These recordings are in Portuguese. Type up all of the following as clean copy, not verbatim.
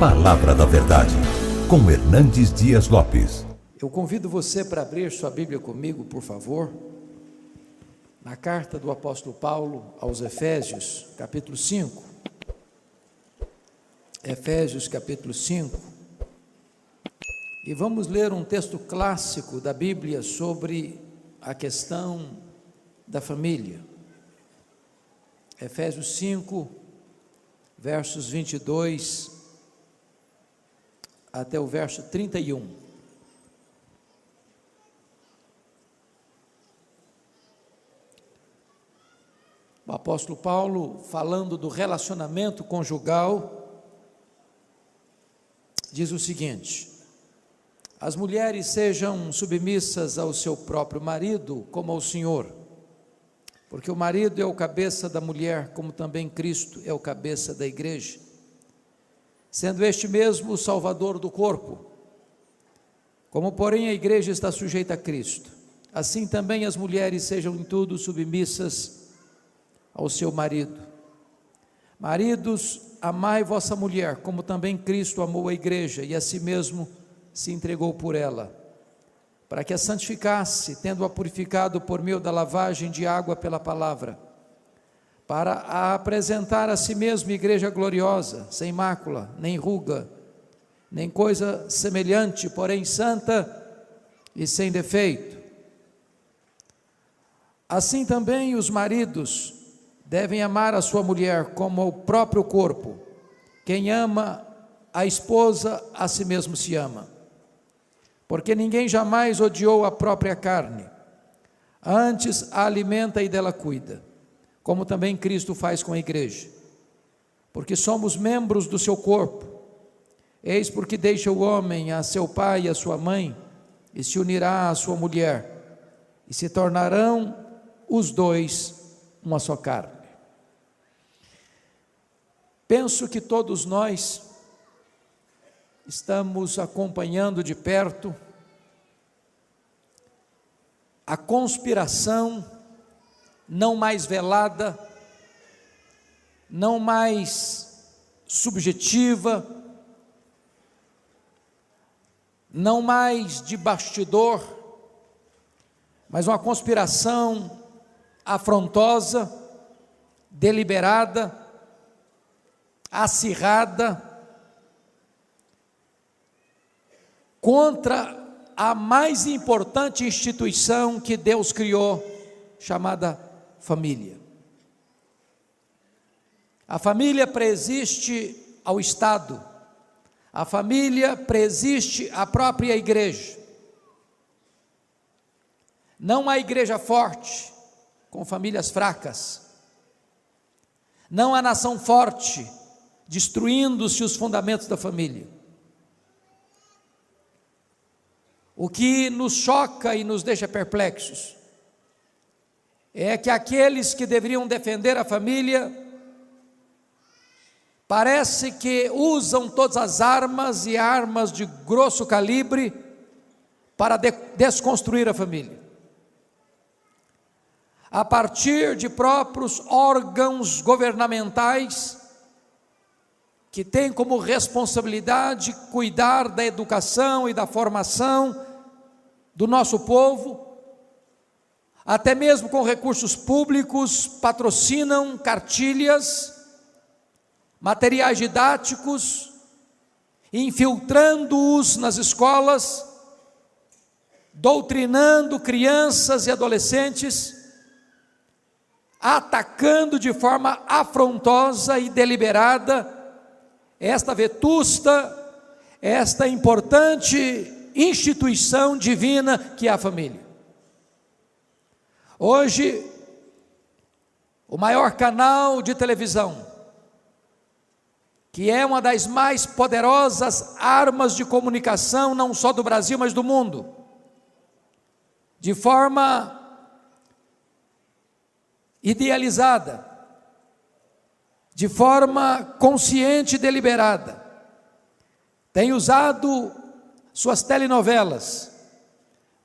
Palavra da Verdade, com Hernandes Dias Lopes. Eu convido você para abrir sua Bíblia comigo, por favor, na carta do apóstolo Paulo aos Efésios, capítulo 5. Efésios, capítulo 5. E vamos ler um texto clássico da Bíblia sobre a questão da família. Efésios 5, versos 22 até o verso 31. O apóstolo Paulo, falando do relacionamento conjugal, diz o seguinte: as mulheres sejam submissas ao seu próprio marido, como ao Senhor, porque o marido é o cabeça da mulher, como também Cristo é o cabeça da igreja, sendo este mesmo o Salvador do corpo. Como, porém, a igreja está sujeita a Cristo, assim também as mulheres sejam em tudo submissas ao seu marido. Maridos, amai vossa mulher, como também Cristo amou a igreja e a si mesmo se entregou por ela, para que a santificasse, tendo-a purificado por meio da lavagem de água pela palavra, para a apresentar a si mesmo igreja gloriosa, sem mácula, nem ruga, nem coisa semelhante, porém santa e sem defeito. Assim também os maridos devem amar a sua mulher como ao próprio corpo. Quem ama a esposa, a si mesmo se ama. Porque ninguém jamais odiou a própria carne, antes a alimenta e dela cuida, como também Cristo faz com a igreja, porque somos membros do seu corpo. Eis porque deixa o homem a seu pai e a sua mãe, e se unirá à sua mulher, e se tornarão os dois uma só carne. Penso que todos nós estamos acompanhando de perto a conspiração não mais velada, não mais subjetiva, não mais de bastidor, mas uma conspiração afrontosa, deliberada, acirrada, contra a mais importante instituição que Deus criou, chamada família. A família preexiste ao Estado, a família preexiste à própria igreja. Não há igreja forte com famílias fracas, não há nação forte destruindo-se os fundamentos da família. O que nos choca e nos deixa perplexos é que aqueles que deveriam defender a família parece que usam todas as armas e armas de grosso calibre para desconstruir a família, a partir de próprios órgãos governamentais que têm como responsabilidade cuidar da educação e da formação do nosso povo, até mesmo com recursos públicos, patrocinam cartilhas, materiais didáticos, infiltrando-os nas escolas, doutrinando crianças e adolescentes, atacando de forma afrontosa e deliberada esta vetusta, esta importante instituição divina que é a família. Hoje, o maior canal de televisão, que é uma das mais poderosas armas de comunicação, não só do Brasil, mas do mundo, de forma idealizada, de forma consciente e deliberada, tem usado suas telenovelas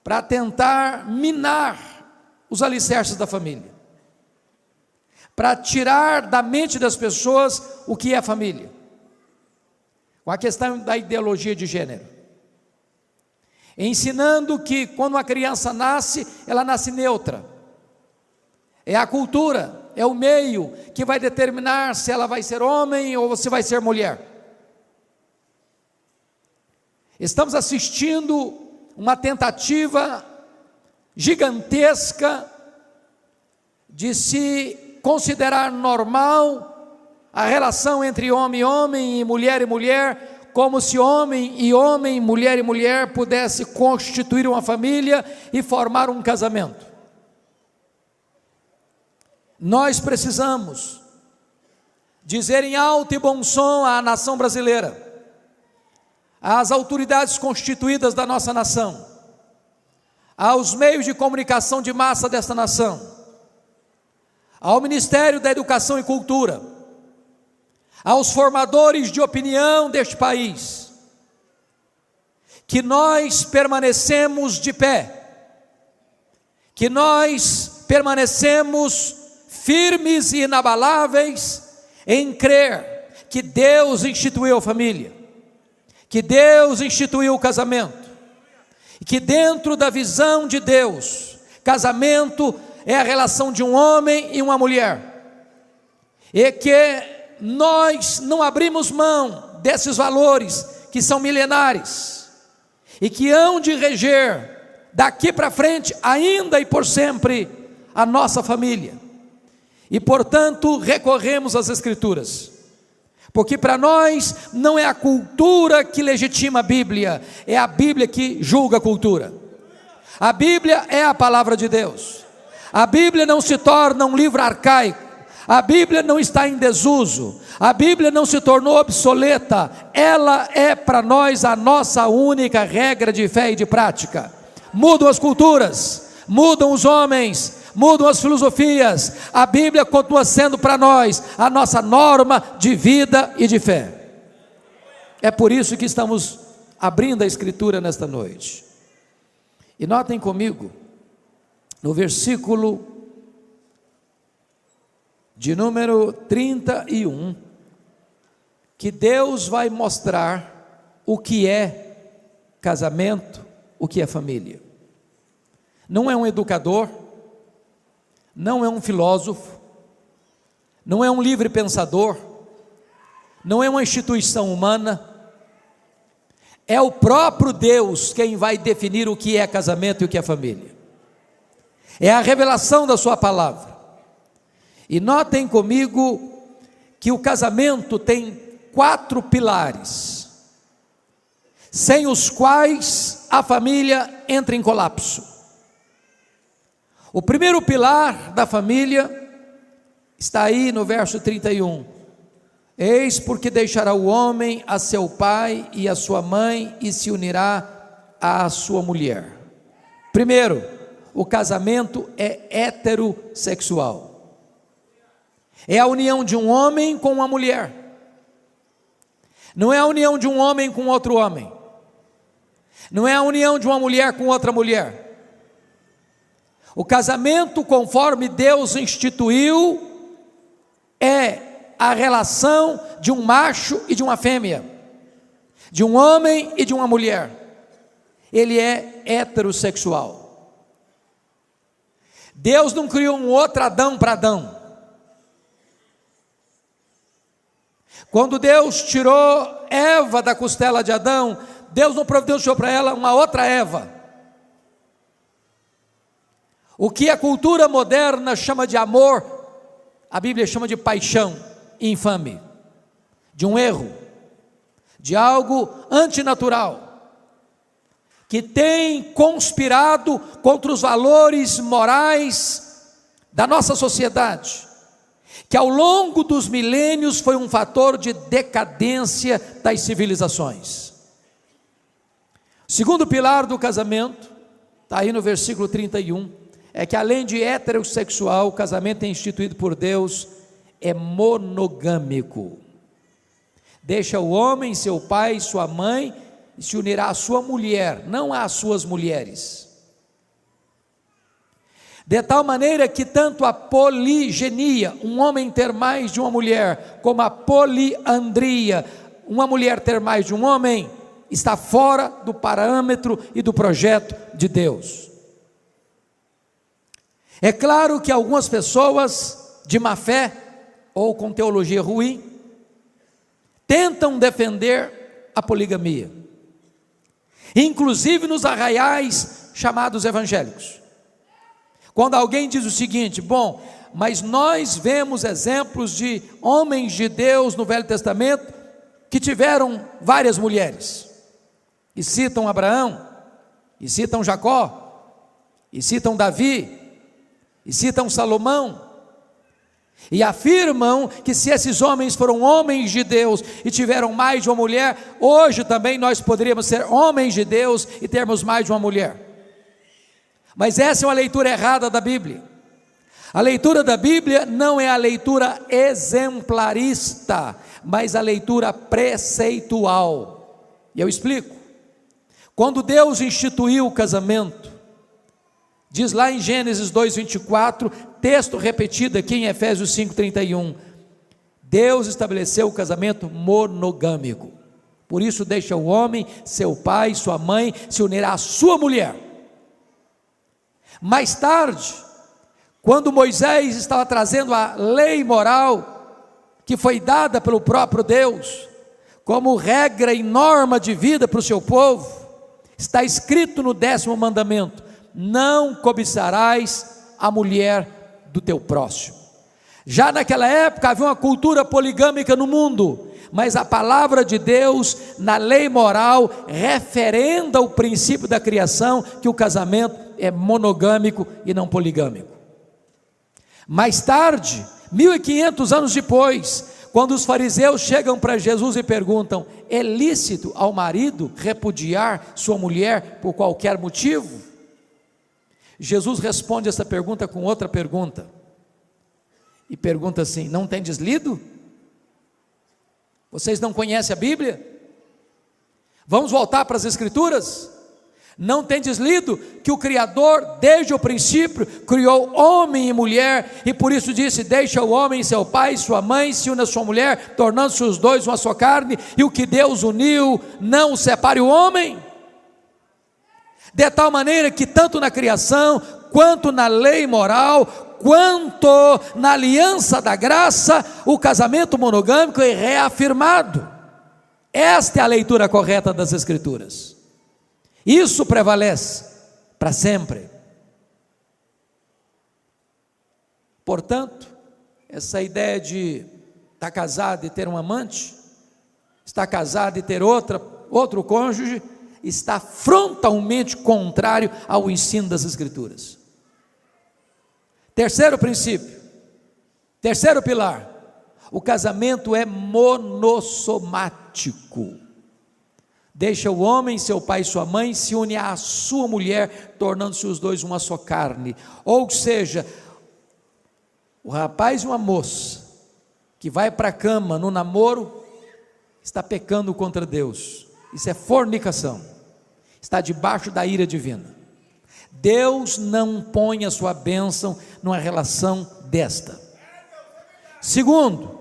para tentar minar os alicerces da família, para tirar da mente das pessoas o que é família, com a questão da ideologia de gênero, ensinando que quando uma criança nasce, ela nasce neutra. É a cultura, é o meio que vai determinar se ela vai ser homem ou se vai ser mulher. Estamos assistindo uma tentativa gigantesca de se considerar normal a relação entre homem e homem e mulher, como se homem e homem, mulher e mulher pudesse constituir uma família e formar um casamento. Nós precisamos dizer em alto e bom som à nação brasileira, às autoridades constituídas da nossa nação, aos meios de comunicação de massa desta nação, ao Ministério da Educação e Cultura, aos formadores de opinião deste país, que nós permanecemos de pé, que nós permanecemos firmes e inabaláveis em crer que Deus instituiu a família, que Deus instituiu o casamento, e que dentro da visão de Deus, casamento é a relação de um homem e uma mulher, e que nós não abrimos mão desses valores que são milenares, e que hão de reger daqui para frente, ainda e por sempre, a nossa família, e portanto recorremos às Escrituras, porque para nós não é a cultura que legitima a Bíblia, é a Bíblia que julga a cultura. A Bíblia é a palavra de Deus. A Bíblia não se torna um livro arcaico, a Bíblia não está em desuso, a Bíblia não se tornou obsoleta, ela é para nós a nossa única regra de fé e de prática. Mudam as culturas, mudam os homens, mudam as filosofias, a Bíblia continua sendo para nós a nossa norma de vida e de fé. É por isso que estamos abrindo a Escritura nesta noite. E notem comigo, no versículo de número 31, que Deus vai mostrar o que é casamento, o que é família. Não é um educador, não é um filósofo, não é um livre pensador, não é uma instituição humana, é o próprio Deus quem vai definir o que é casamento e o que é família. É a revelação da sua palavra. E notem comigo que o casamento tem 4 pilares, sem os quais a família entra em colapso. O primeiro pilar da família está aí no verso 31. Eis porque deixará o homem a seu pai e a sua mãe e se unirá à sua mulher. Primeiro, o casamento é heterossexual. É a união de um homem com uma mulher. Não é a união de um homem com outro homem. Não é a união de uma mulher com outra mulher. O casamento, conforme Deus instituiu, é a relação de um macho e de uma fêmea, de um homem e de uma mulher. Ele é heterossexual. Deus não criou um outro Adão para Adão. Quando Deus tirou Eva da costela de Adão, Deus não providenciou para ela uma outra Eva. O que a cultura moderna chama de amor, a Bíblia chama de paixão infame, de um erro, de algo antinatural, que tem conspirado contra os valores morais da nossa sociedade, que ao longo dos milênios foi um fator de decadência das civilizações. O segundo pilar do casamento, está aí no versículo 31, é que além de heterossexual, o casamento é instituído por Deus, é monogâmico. Deixa o homem, seu pai, sua mãe, e se unirá à sua mulher, não às suas mulheres. De tal maneira que tanto a poligenia, um homem ter mais de uma mulher, como a poliandria, uma mulher ter mais de um homem está fora do parâmetro e do projeto de Deus. É claro que algumas pessoas de má fé ou com teologia ruim tentam defender a poligamia, inclusive nos arraiais chamados evangélicos. Quando alguém diz o seguinte: bom, mas nós vemos exemplos de homens de Deus no Velho Testamento que tiveram várias mulheres, e citam Abraão, e citam Jacó, e citam Davi, e citam Salomão, e afirmam que se esses homens foram homens de Deus e tiveram mais de uma mulher, hoje também nós poderíamos ser homens de Deus e termos mais de uma mulher. Mas essa é uma leitura errada da Bíblia. A leitura da Bíblia não é a leitura exemplarista, mas a leitura preceitual. E eu explico. Quando Deus instituiu o casamento, diz lá em Gênesis 2:24, texto repetido aqui em Efésios 5:31, Deus estabeleceu o casamento monogâmico. Por isso deixa o homem, seu pai, sua mãe, se unir à sua mulher. Mais tarde, quando Moisés estava trazendo a lei moral, que foi dada pelo próprio Deus, como regra e norma de vida para o seu povo, está escrito no 10º mandamento: não cobiçarás a mulher do teu próximo. Já naquela época havia uma cultura poligâmica no mundo, mas a palavra de Deus, na lei moral, referenda o princípio da criação, que o casamento é monogâmico e não poligâmico. Mais tarde, 1500 anos depois, quando os fariseus chegam para Jesus e perguntam: é lícito ao marido repudiar sua mulher por qualquer motivo? Jesus responde essa pergunta com outra pergunta, e pergunta assim: não tendes lido? Vocês não conhecem a Bíblia? Vamos voltar para as Escrituras? Não tendes lido que o Criador, desde o princípio, criou homem e mulher, e por isso disse: deixa o homem seu pai e sua mãe, se une a sua mulher, tornando-se os dois uma só carne, e o que Deus uniu, não o separe o homem? De tal maneira que tanto na criação, quanto na lei moral, quanto na aliança da graça, o casamento monogâmico é reafirmado. Esta é a leitura correta das Escrituras. Isso prevalece para sempre. Portanto, essa ideia de estar casado e ter um amante, estar casado e ter outro cônjuge, está frontalmente contrário ao ensino das Escrituras. Terceiro princípio, terceiro pilar: o casamento é monossomático. Deixa o homem, seu pai e sua mãe, se une à sua mulher, tornando-se os dois uma só carne. Ou seja, o rapaz e uma moça que vai para a cama no namoro, está pecando contra Deus. Isso é fornicação, está debaixo da ira divina. Deus não põe a sua bênção numa relação desta. Segundo,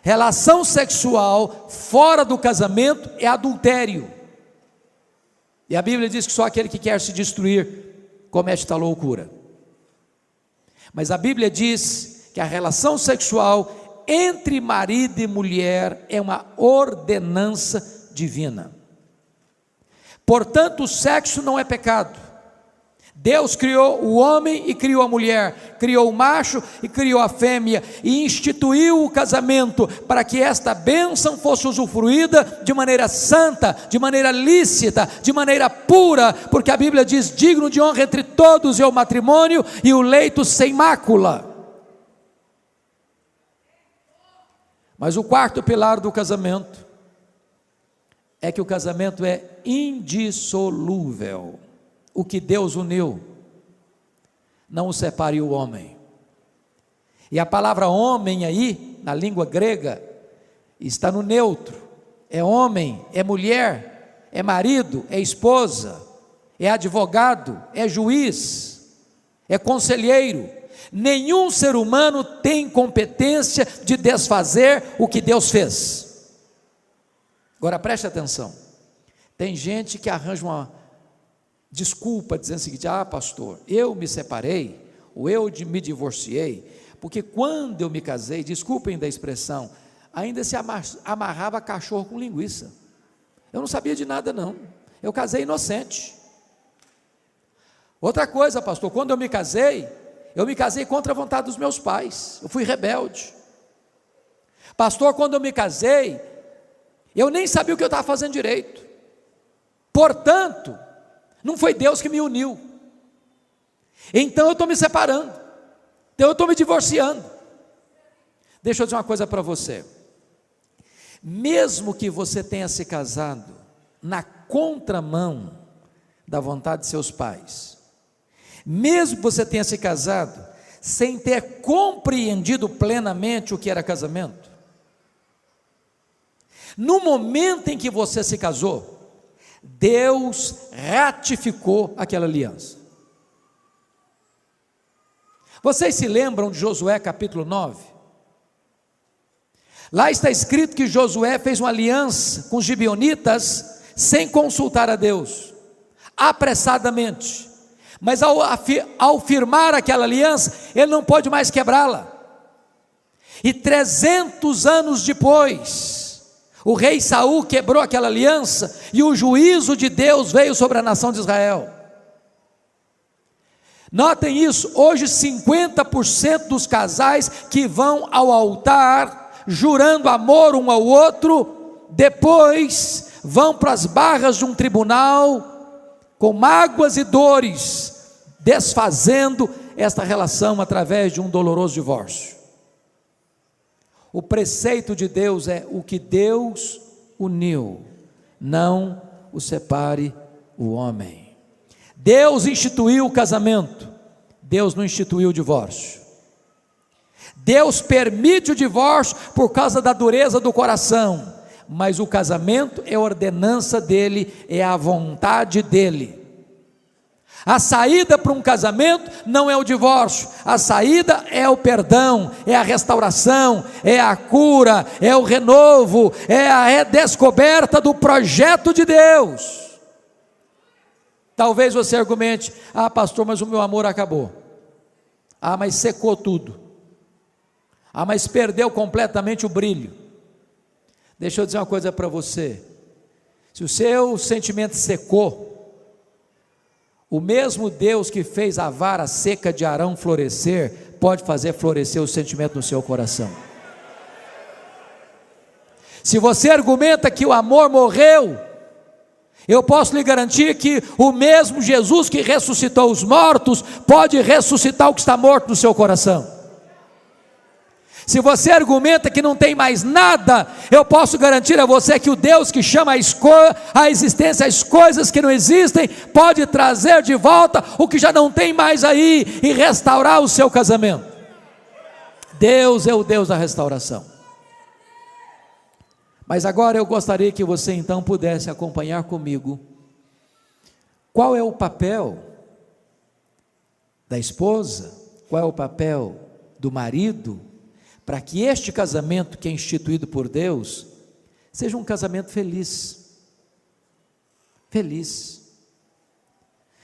relação sexual fora do casamento é adultério, e a Bíblia diz que só aquele que quer se destruir comete tal loucura. Mas a Bíblia diz que a relação sexual entre marido e mulher é uma ordenança divina. Portanto, o sexo não é pecado. Deus criou o homem e criou a mulher, criou o macho e criou a fêmea, e instituiu o casamento para que esta bênção fosse usufruída de maneira santa, de maneira lícita, de maneira pura, porque a Bíblia diz: digno de honra entre todos é o matrimônio e o leito sem mácula. Mas o quarto pilar do casamento é que o casamento é indissolúvel. O que Deus uniu, não o separe o homem. E a palavra homem aí, na língua grega, está no neutro. É homem, é mulher, é marido, é esposa, é advogado, é juiz, é conselheiro. Nenhum ser humano tem competência de desfazer o que Deus fez. Agora preste atenção, tem gente que arranja uma desculpa dizendo o seguinte: ah, pastor, eu me separei, ou eu me divorciei, porque quando eu me casei, desculpem da expressão, ainda se amarrava cachorro com linguiça. Eu não sabia de nada não, eu casei inocente. Outra coisa, pastor, quando eu me casei contra a vontade dos meus pais, eu fui rebelde. Pastor, quando eu me casei, eu nem sabia o que eu estava fazendo direito, portanto, não foi Deus que me uniu, então eu estou me separando, então eu estou me divorciando. Deixa eu dizer uma coisa para você, mesmo que você tenha se casado na contramão da vontade de seus pais, mesmo que você tenha se casado sem ter compreendido plenamente o que era casamento, no momento em que você se casou, Deus ratificou aquela aliança. Vocês se lembram de Josué capítulo 9? Lá está escrito que Josué fez uma aliança com os gibeonitas sem consultar a Deus, apressadamente, mas ao firmar aquela aliança, ele não pode mais quebrá-la, e 300 anos depois, o rei Saul quebrou aquela aliança, e o juízo de Deus veio sobre a nação de Israel. Notem isso, hoje 50% dos casais que vão ao altar, jurando amor um ao outro, depois vão para as barras de um tribunal, com mágoas e dores, desfazendo esta relação através de um doloroso divórcio. O preceito de Deus é: o que Deus uniu, não o separe o homem. Deus instituiu o casamento, Deus não instituiu o divórcio. Deus permite o divórcio por causa da dureza do coração, mas o casamento é a ordenança dele, é a vontade dele. A saída para um casamento não é o divórcio, a saída é o perdão, é a restauração, é a cura, é o renovo, é a redescoberta do projeto de Deus. Talvez você argumente: ah, pastor, mas o meu amor acabou, ah, mas secou tudo, ah, mas perdeu completamente o brilho. Deixa eu dizer uma coisa para você: se o seu sentimento secou, o mesmo Deus que fez a vara seca de Arão florescer, pode fazer florescer o sentimento no seu coração. Se você argumenta que o amor morreu, eu posso lhe garantir que o mesmo Jesus que ressuscitou os mortos, pode ressuscitar o que está morto no seu coração. Se você argumenta que não tem mais nada, eu posso garantir a você que o Deus que chama a existência as coisas que não existem, pode trazer de volta o que já não tem mais aí, e restaurar o seu casamento. Deus é o Deus da restauração. Mas agora eu gostaria que você então pudesse acompanhar comigo, qual é o papel da esposa, qual é o papel do marido, para que este casamento que é instituído por Deus, seja um casamento feliz. Feliz.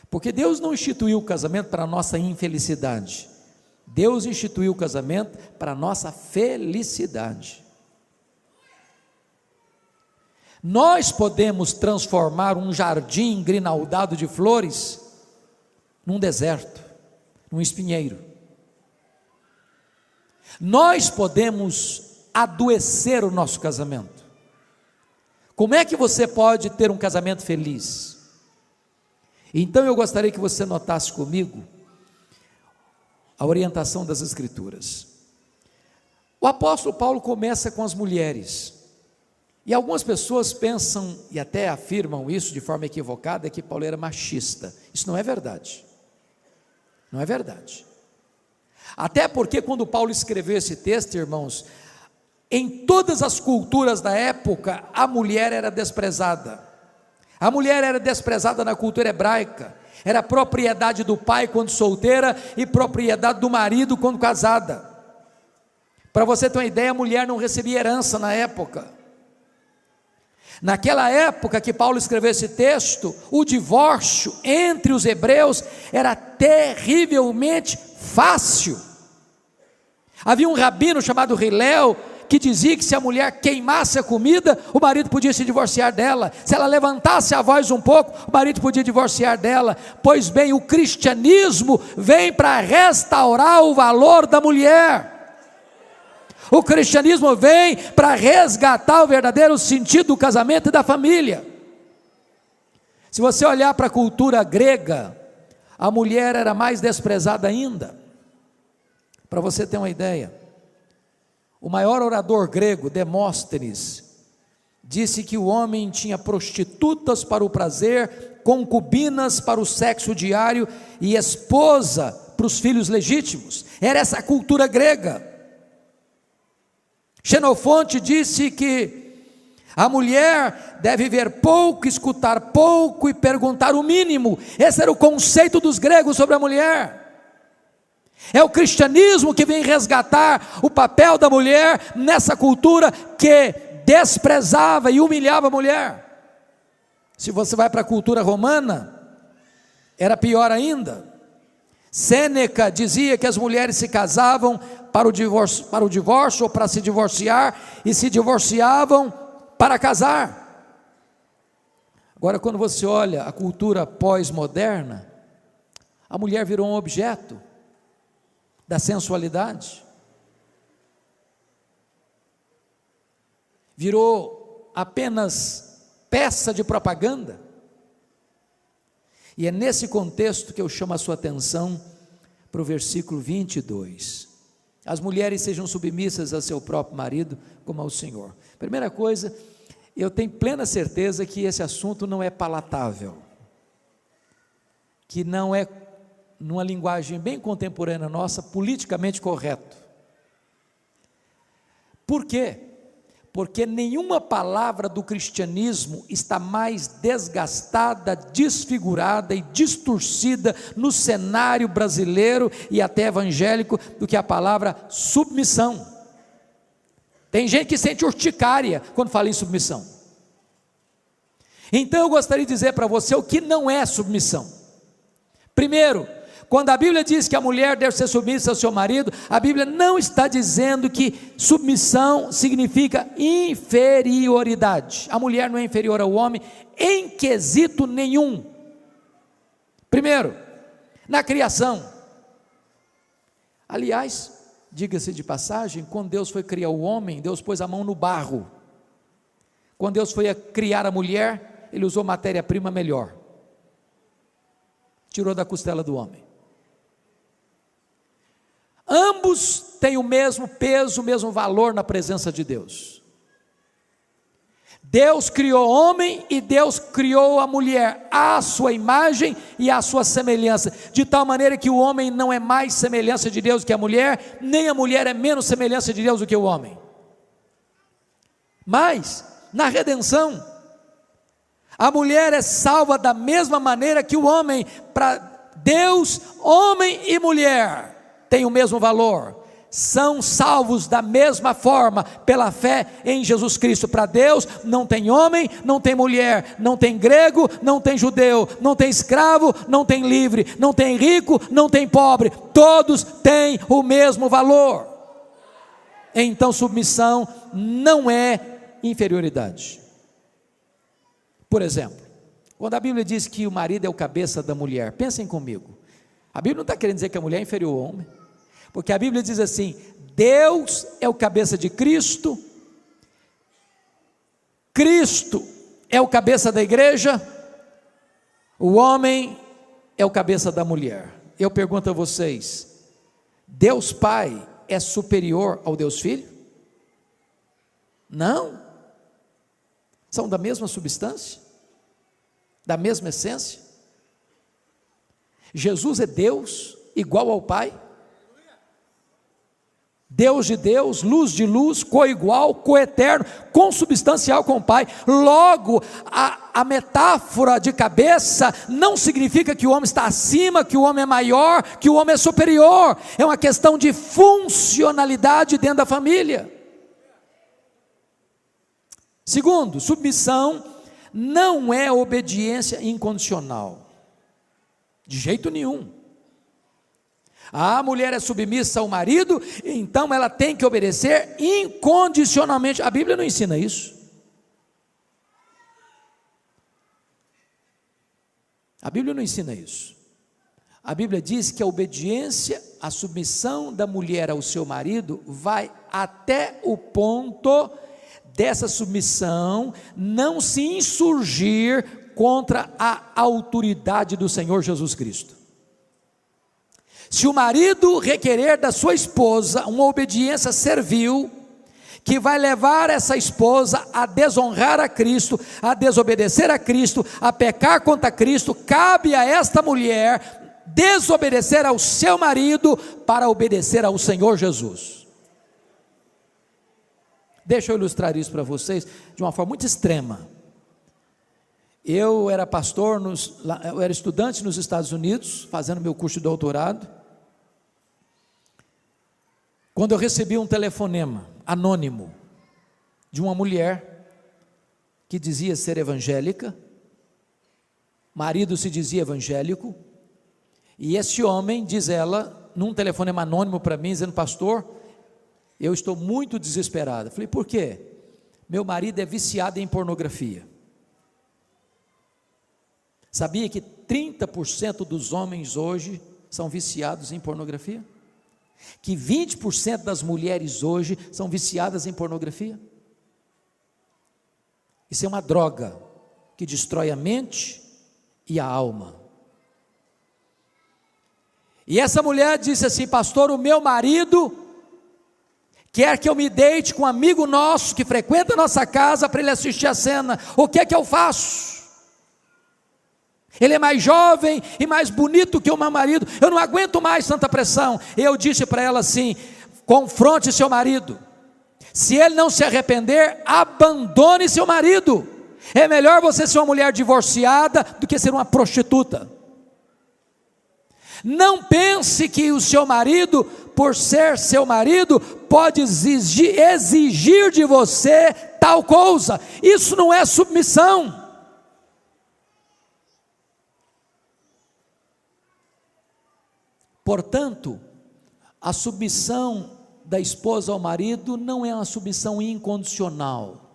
Porque Deus não instituiu o casamento para a nossa infelicidade, Deus instituiu o casamento para a nossa felicidade. Nós podemos transformar um jardim grinaldado de flores, num deserto, num espinheiro. Nós podemos adoecer o nosso casamento. Como é que você pode ter um casamento feliz? Então eu gostaria que você notasse comigo a orientação das Escrituras. O apóstolo Paulo começa com as mulheres, e algumas pessoas pensam e até afirmam isso de forma equivocada, que Paulo era machista. Isso não é verdade, não é verdade. Até porque quando Paulo escreveu esse texto, irmãos, em todas as culturas da época, a mulher era desprezada. A mulher era desprezada na cultura hebraica, era propriedade do pai quando solteira e propriedade do marido quando casada. Para você ter uma ideia, a mulher não recebia herança na época. Naquela época que Paulo escreveu esse texto, o divórcio entre os hebreus era terrivelmente fácil. Havia um rabino chamado Hilel, que dizia que se a mulher queimasse a comida, o marido podia se divorciar dela. Se ela levantasse a voz um pouco, o marido podia divorciar dela. Pois bem, o cristianismo vem para restaurar o valor da mulher. O cristianismo vem para resgatar o verdadeiro sentido do casamento e da família. Se você olhar para a cultura grega, a mulher era mais desprezada ainda. Para você ter uma ideia, o maior orador grego, Demóstenes, disse que o homem tinha prostitutas para o prazer, concubinas para o sexo diário e esposa para os filhos legítimos. Era essa a cultura grega. Xenofonte disse que a mulher deve ver pouco, escutar pouco e perguntar o mínimo. Esse era o conceito dos gregos sobre a mulher. É o cristianismo que vem resgatar o papel da mulher nessa cultura que desprezava e humilhava a mulher. Se você vai para a cultura romana, era pior ainda. Sêneca dizia que as mulheres se casavam para o divórcio ou para se divorciar, e se divorciavam para casar. Agora, quando você olha a cultura pós-moderna, a mulher virou um objeto da sensualidade, virou apenas peça de propaganda. E é nesse contexto que eu chamo a sua atenção para o versículo 22. As mulheres sejam submissas a seu próprio marido, como ao Senhor. Primeira coisa, eu tenho plena certeza que esse assunto não é palatável, que não é, numa linguagem bem contemporânea nossa, politicamente correto. Por quê? Porque nenhuma palavra do cristianismo está mais desgastada, desfigurada e distorcida no cenário brasileiro e até evangélico do que a palavra submissão. Tem gente que sente urticária quando fala em submissão. Então eu gostaria de dizer para você o que não é submissão. Primeiro, quando a Bíblia diz que a mulher deve ser submissa ao seu marido, a Bíblia não está dizendo que submissão significa inferioridade. A mulher não é inferior ao homem em quesito nenhum. Primeiro, na criação. Aliás, diga-se de passagem, quando Deus foi criar o homem, Deus pôs a mão no barro. Quando Deus foi criar a mulher, Ele usou matéria-prima melhor. Tirou da costela do homem. Ambos têm o mesmo peso, o mesmo valor na presença de Deus. Deus criou o homem e Deus criou a mulher à sua imagem e à sua semelhança, de tal maneira que o homem não é mais semelhança de Deus que a mulher, nem a mulher é menos semelhança de Deus do que o homem. Mas, na redenção, a mulher é salva da mesma maneira que o homem. Para Deus, homem e mulher têm o mesmo valor, são salvos da mesma forma, pela fé em Jesus Cristo. Para Deus não tem homem, não tem mulher, não tem grego, não tem judeu, não tem escravo, não tem livre, não tem rico, não tem pobre, todos têm o mesmo valor. Então submissão não é inferioridade. Por exemplo, quando a Bíblia diz que o marido é o cabeça da mulher, pensem comigo, a Bíblia não está querendo dizer que a mulher é inferior ao homem, porque a Bíblia diz assim: Deus é o cabeça de Cristo, Cristo é o cabeça da igreja, o homem é o cabeça da mulher. Eu pergunto a vocês, Deus Pai é superior ao Deus Filho? Não. São da mesma substância, da mesma essência. Jesus é Deus, igual ao Pai, Deus de Deus, luz de luz, coigual, coeterno, consubstancial com o Pai. Logo, a metáfora de cabeça não significa que o homem está acima, que o homem é maior, que o homem é superior. É uma questão de funcionalidade dentro da família. Segundo, submissão não é obediência incondicional, de jeito nenhum. A mulher é submissa ao marido, então ela tem que obedecer incondicionalmente. A Bíblia não ensina isso. A Bíblia não ensina isso. A Bíblia diz que a obediência, a submissão da mulher ao seu marido vai até o ponto dessa submissão não se insurgir contra a autoridade do Senhor Jesus Cristo. Se o marido requerer da sua esposa uma obediência servil, que vai levar essa esposa a desonrar a Cristo, a desobedecer a Cristo, a pecar contra Cristo, cabe a esta mulher desobedecer ao seu marido para obedecer ao Senhor Jesus. Deixa eu ilustrar isso para vocês de uma forma muito extrema. Eu era pastor, eu era estudante nos Estados Unidos, fazendo meu curso de doutorado, quando eu recebi um telefonema anônimo de uma mulher que dizia ser evangélica, marido se dizia evangélico, e esse homem, diz ela, num telefonema anônimo para mim, dizendo: pastor, eu estou muito desesperada. Falei: por quê? Meu marido é viciado em pornografia. Sabia que 30% dos homens hoje são viciados em pornografia? Que 20% das mulheres hoje são viciadas em pornografia? Isso é uma droga que destrói a mente e a alma. E essa mulher disse assim: pastor, o meu marido quer que eu me deite com um amigo nosso que frequenta a nossa casa para ele assistir a cena. O que é que eu faço? Ele é mais jovem e mais bonito que o meu marido, eu não aguento mais tanta pressão. Eu disse para ela assim: confronte seu marido, se ele não se arrepender, abandone seu marido. É melhor você ser uma mulher divorciada do que ser uma prostituta. Não pense que o seu marido, por ser seu marido, pode exigir de você tal coisa. Isso não é submissão. Portanto, a submissão da esposa ao marido não é uma submissão incondicional.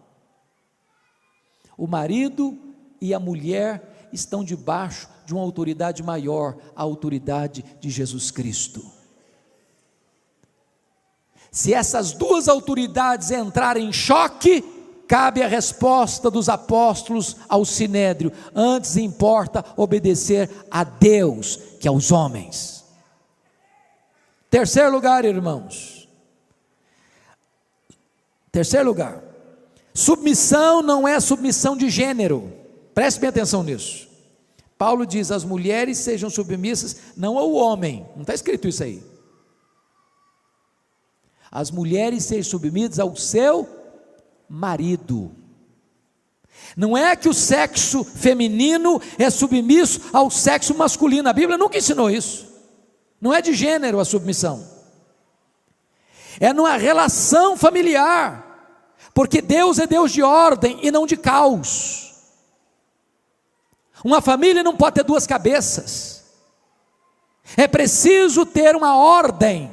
O marido e a mulher estão debaixo de uma autoridade maior, a autoridade de Jesus Cristo. Se essas duas autoridades entrarem em choque, cabe a resposta dos apóstolos ao sinédrio: antes importa obedecer a Deus que aos homens. Terceiro lugar, irmãos. Terceiro lugar. Submissão não é submissão de gênero. Preste bem atenção nisso. Paulo diz: as mulheres sejam submissas não ao homem. Não está escrito isso aí. As mulheres sejam submissas ao seu marido. Não é que o sexo feminino é submisso ao sexo masculino. A Bíblia nunca ensinou isso. Não é de gênero a submissão, é numa relação familiar, porque Deus é Deus de ordem e não de caos. Uma família não pode ter duas cabeças, é preciso ter uma ordem,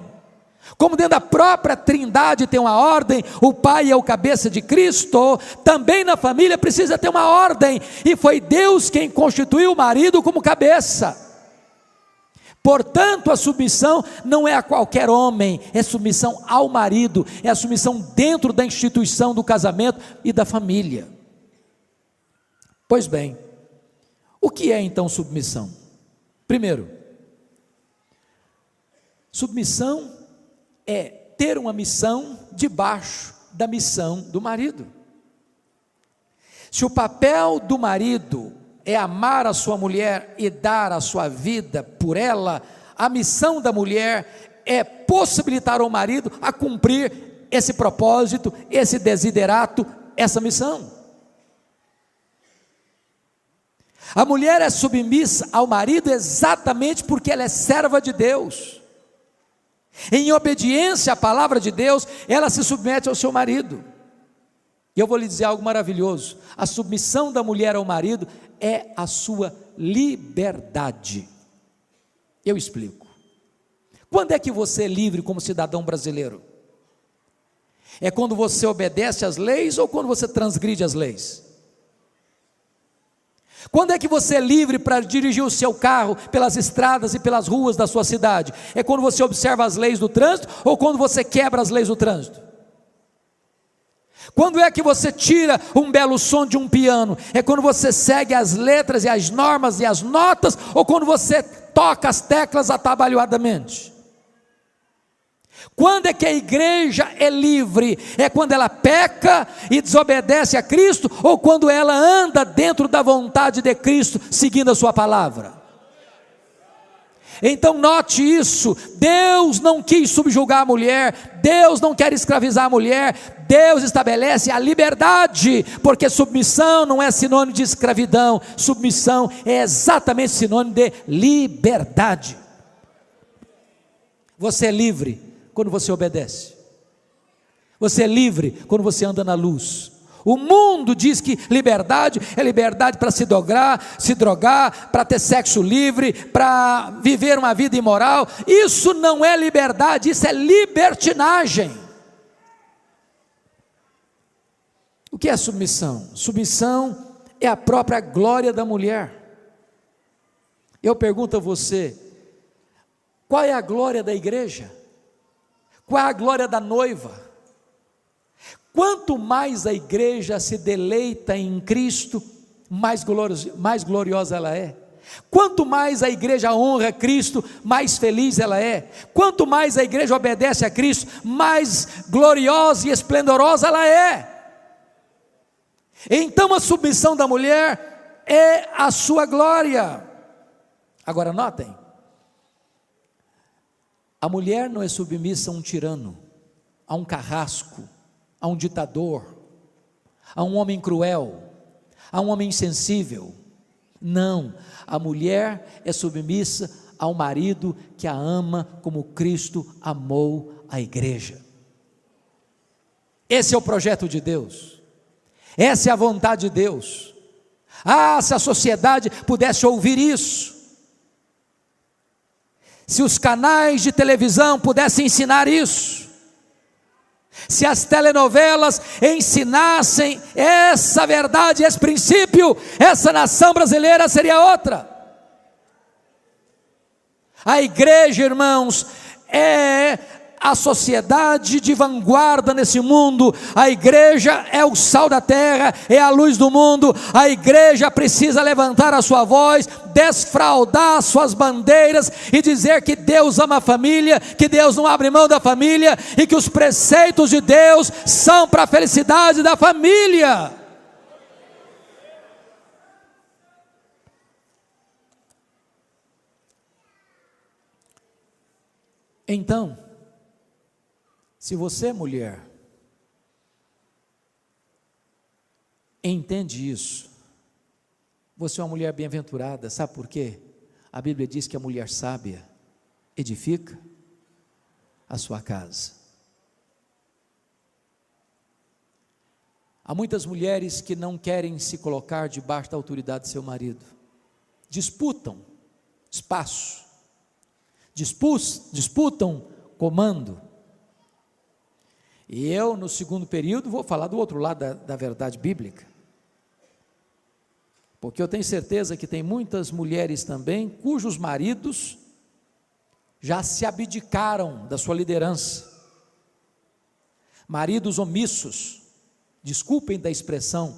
como dentro da própria Trindade tem uma ordem, o Pai é o cabeça de Cristo, também na família precisa ter uma ordem, e foi Deus quem constituiu o marido como cabeça. Portanto, a submissão não é a qualquer homem, é submissão ao marido, é a submissão dentro da instituição do casamento e da família. Pois bem, o que é então submissão? Primeiro, submissão é ter uma missão debaixo da missão do marido. Se o papel do marido é amar a sua mulher e dar a sua vida por ela, a missão da mulher é possibilitar ao marido a cumprir esse propósito, esse desiderato, essa missão. A mulher é submissa ao marido exatamente porque ela é serva de Deus. Em obediência à palavra de Deus, ela se submete ao seu marido. E eu vou lhe dizer algo maravilhoso: a submissão da mulher ao marido é a sua liberdade. Eu explico. Quando é que você é livre como cidadão brasileiro? É quando você obedece às leis ou quando você transgride as leis? Quando é que você é livre para dirigir o seu carro pelas estradas e pelas ruas da sua cidade? É quando você observa as leis do trânsito ou quando você quebra as leis do trânsito? Quando é que você tira um belo som de um piano? É quando você segue as letras e as normas e as notas ou quando você toca as teclas atabalhoadamente? Quando é que a igreja é livre? É quando ela peca e desobedece a Cristo ou quando ela anda dentro da vontade de Cristo, seguindo a sua palavra? Então note isso: Deus não quis subjugar a mulher, Deus não quer escravizar a mulher, Deus estabelece a liberdade, porque submissão não é sinônimo de escravidão, submissão é exatamente sinônimo de liberdade. Você é livre quando você obedece, você é livre quando você anda na luz. O mundo diz que liberdade é liberdade para se drogar, para ter sexo livre, para viver uma vida imoral. Isso não é liberdade, isso é libertinagem. O que é submissão? Submissão é a própria glória da mulher. Eu pergunto a você: qual é a glória da igreja? Qual é a glória da noiva? Quanto mais a igreja se deleita em Cristo, mais gloriosa ela é. Quanto mais a igreja honra Cristo, mais feliz ela é. Quanto mais a igreja obedece a Cristo, mais gloriosa e esplendorosa ela é. Então a submissão da mulher é a sua glória. Agora notem, a mulher não é submissa a um tirano, a um carrasco, a um ditador, a um homem cruel, a um homem insensível. Não, a mulher é submissa ao marido que a ama como Cristo amou a igreja. Esse é o projeto de Deus, essa é a vontade de Deus. Se a sociedade pudesse ouvir isso, se os canais de televisão pudessem ensinar isso, se as telenovelas ensinassem essa verdade, esse princípio, essa nação brasileira seria outra. A igreja, irmãos, é a sociedade de vanguarda nesse mundo. A igreja é o sal da terra, é a luz do mundo. A igreja precisa levantar a sua voz, desfraldar suas bandeiras e dizer que Deus ama a família, que Deus não abre mão da família e que os preceitos de Deus são para a felicidade da família. Então, se você, mulher, entende isso, você é uma mulher bem-aventurada. Sabe por quê? A Bíblia diz que a mulher sábia edifica a sua casa. Há muitas mulheres que não querem se colocar debaixo da autoridade de seu marido, disputam espaço, disputam comando. E eu, no segundo período, vou falar do outro lado da verdade bíblica, porque eu tenho certeza que tem muitas mulheres também, cujos maridos já se abdicaram da sua liderança, maridos omissos, desculpem da expressão,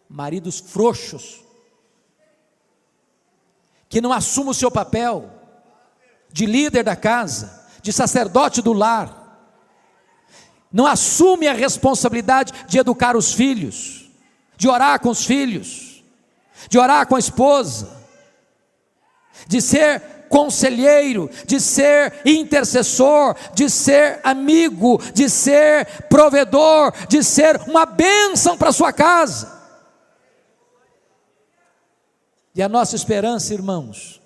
maridos frouxos, que não assumem o seu papel de líder da casa, de sacerdote do lar, não assume a responsabilidade de educar os filhos, de orar com os filhos, de orar com a esposa, de ser conselheiro, de ser intercessor, de ser amigo, de ser provedor, de ser uma bênção para a sua casa. E a nossa esperança, irmãos,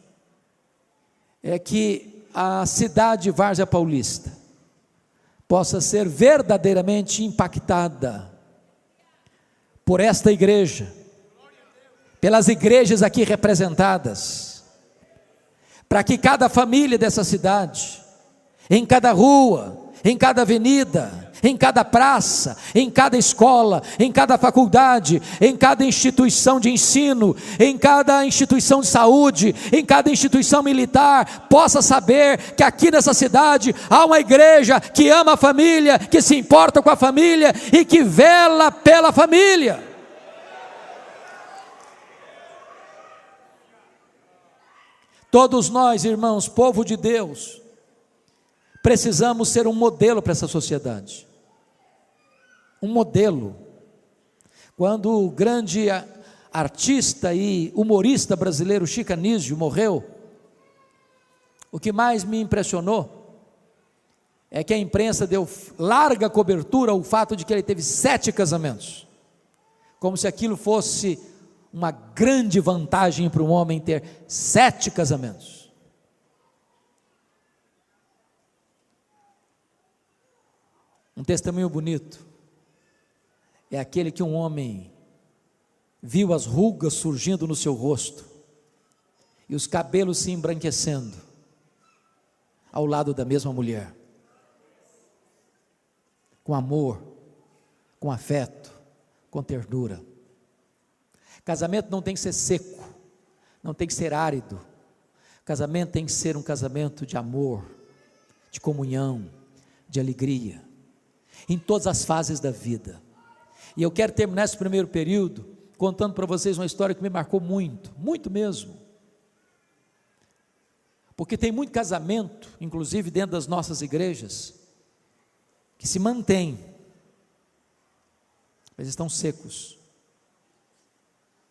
é que a cidade de Várzea Paulista possa ser verdadeiramente impactada por esta igreja, pelas igrejas aqui representadas, para que cada família dessa cidade, em cada rua, em cada avenida, em cada praça, em cada escola, em cada faculdade, em cada instituição de ensino, em cada instituição de saúde, em cada instituição militar, possa saber que aqui nessa cidade há uma igreja que ama a família, que se importa com a família e que vela pela família. Todos nós, irmãos, povo de Deus, precisamos ser um modelo para essa sociedade. Um modelo. Quando o grande artista e humorista brasileiro Chico Anísio morreu, o que mais me impressionou é que a imprensa deu larga cobertura ao fato de que ele teve 7 casamentos, como se aquilo fosse uma grande vantagem para um homem ter 7 casamentos. Um testemunho bonito é aquele que um homem viu as rugas surgindo no seu rosto e os cabelos se embranquecendo ao lado da mesma mulher, com amor, com afeto, com ternura. Casamento não tem que ser seco, não tem que ser árido. Casamento tem que ser um casamento de amor, de comunhão, de alegria, em todas as fases da vida. E eu quero terminar esse primeiro período contando para vocês uma história que me marcou muito, muito mesmo. Porque tem muito casamento, inclusive dentro das nossas igrejas, que se mantém, mas estão secos,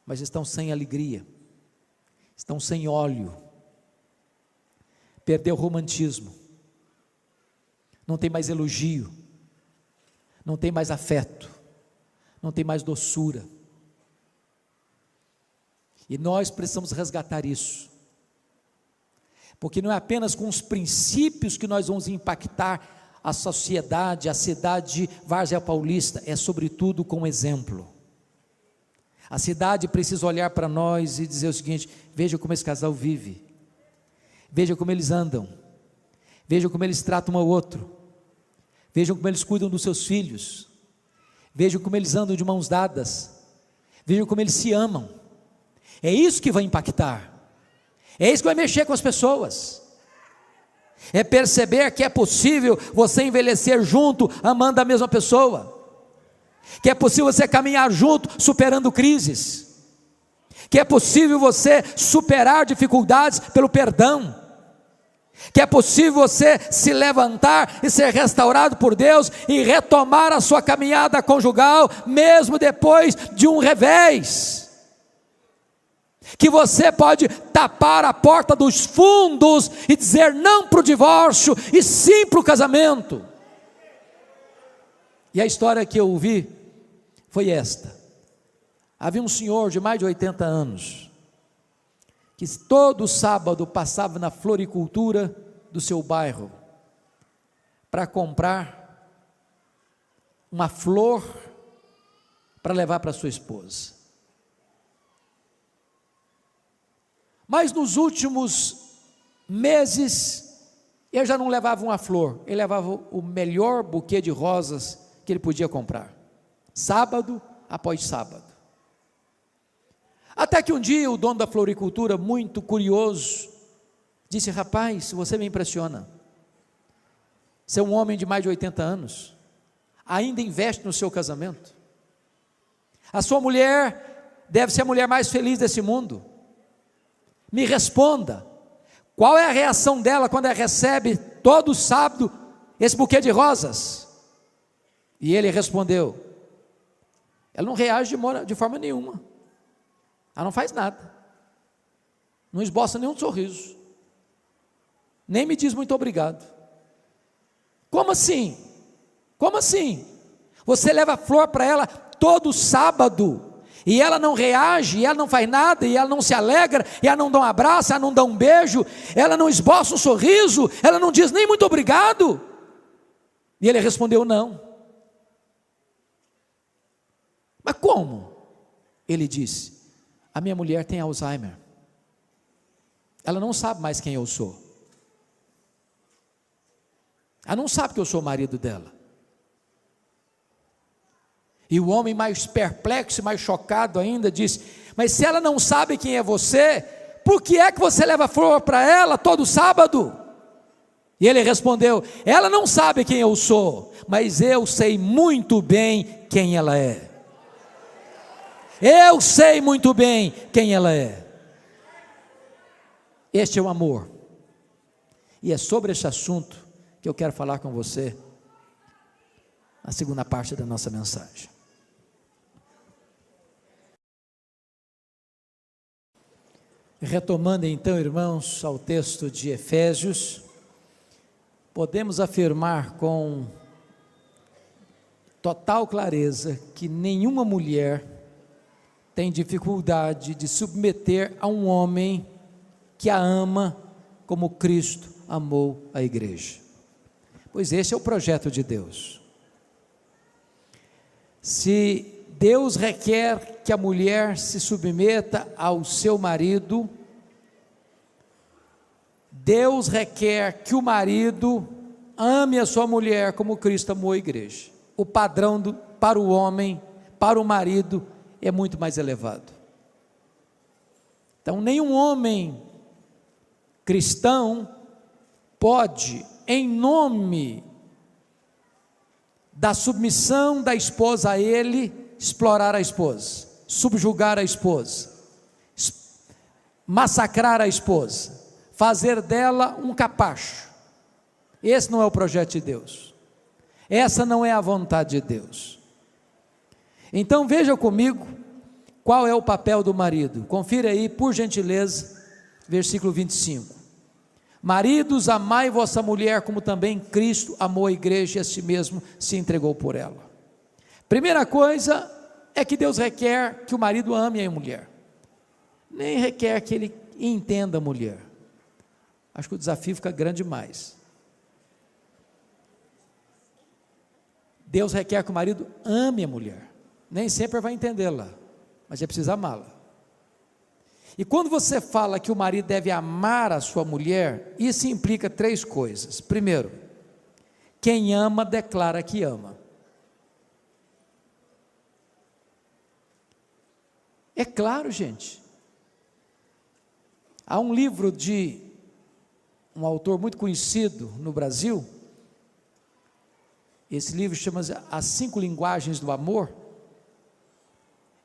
mas estão sem alegria, estão sem óleo, perdeu o romantismo, não tem mais elogio, não tem mais afeto, não tem mais doçura. E nós precisamos resgatar isso, porque não é apenas com os princípios que nós vamos impactar a sociedade, a cidade de Várzea Paulista, é sobretudo com o exemplo. A cidade precisa olhar para nós e dizer o seguinte: veja como esse casal vive, veja como eles andam, veja como eles tratam um ao outro, vejam como eles cuidam dos seus filhos, vejam como eles andam de mãos dadas, vejam como eles se amam. É isso que vai impactar, é isso que vai mexer com as pessoas, é perceber que é possível você envelhecer junto, amando a mesma pessoa, que é possível você caminhar junto, superando crises, que é possível você superar dificuldades pelo perdão, que é possível você se levantar e ser restaurado por Deus e retomar a sua caminhada conjugal, mesmo depois de um revés, que você pode tapar a porta dos fundos e dizer não para o divórcio e sim para o casamento. E a história que eu ouvi foi esta: havia um senhor de mais de 80 anos, que todo sábado passava na floricultura do seu bairro, para comprar uma flor, para levar para sua esposa. Mas nos últimos meses, ele já não levava uma flor, ele levava o melhor buquê de rosas que ele podia comprar, sábado após sábado. Até que um dia o dono da floricultura, muito curioso, disse: rapaz, você me impressiona, você é um homem de mais de 80 anos, ainda investe no seu casamento, a sua mulher deve ser a mulher mais feliz desse mundo, me responda, qual é a reação dela quando ela recebe todo sábado esse buquê de rosas? E ele respondeu: ela não reage de forma nenhuma, ela não faz nada, não esboça nenhum sorriso, nem me diz muito obrigado. Como assim? Como assim? Você leva flor para ela todo sábado, e ela não reage, e ela não faz nada, e ela não se alegra, e ela não dá um abraço, ela não dá um beijo, ela não esboça um sorriso, ela não diz nem muito obrigado? E ele respondeu: não. Mas como? Ele disse: a minha mulher tem Alzheimer, ela não sabe mais quem eu sou, ela não sabe que eu sou o marido dela. E o homem, mais perplexo, mais chocado ainda, disse: mas se ela não sabe quem é você, por que é que você leva flor para ela todo sábado? E ele respondeu: ela não sabe quem eu sou, mas eu sei muito bem quem ela é. Eu sei muito bem quem ela é. Este é o amor. E é sobre este assunto que eu quero falar com você na segunda parte da nossa mensagem. Retomando então, irmãos, ao texto de Efésios, podemos afirmar com total clareza que nenhuma mulher tem dificuldade de submeter a um homem que a ama como Cristo amou a igreja. Pois esse é o projeto de Deus. Se Deus requer que a mulher se submeta ao seu marido, Deus requer que o marido ame a sua mulher como Cristo amou a igreja. O padrão para o homem, para o marido, é muito mais elevado. Então, nenhum homem cristão pode, em nome da submissão da esposa a ele, explorar a esposa, subjugar a esposa, massacrar a esposa, fazer dela um capacho. Esse não é o projeto de Deus, essa não é a vontade de Deus. Então veja comigo qual é o papel do marido. Confira aí, por gentileza, versículo 25. Maridos, amai vossa mulher como também Cristo amou a igreja e a si mesmo se entregou por ela. Primeira coisa é que Deus requer que o marido ame a mulher, nem requer que ele entenda a mulher. Acho que o desafio fica grande demais. Deus requer que o marido ame a mulher, nem sempre vai entendê-la, mas é preciso amá-la. E quando você fala que o marido deve amar a sua mulher, isso implica três coisas. Primeiro, quem ama declara que ama. É claro, gente. Há um livro de um autor muito conhecido no Brasil. Esse livro chama-se As 5 Linguagens do Amor.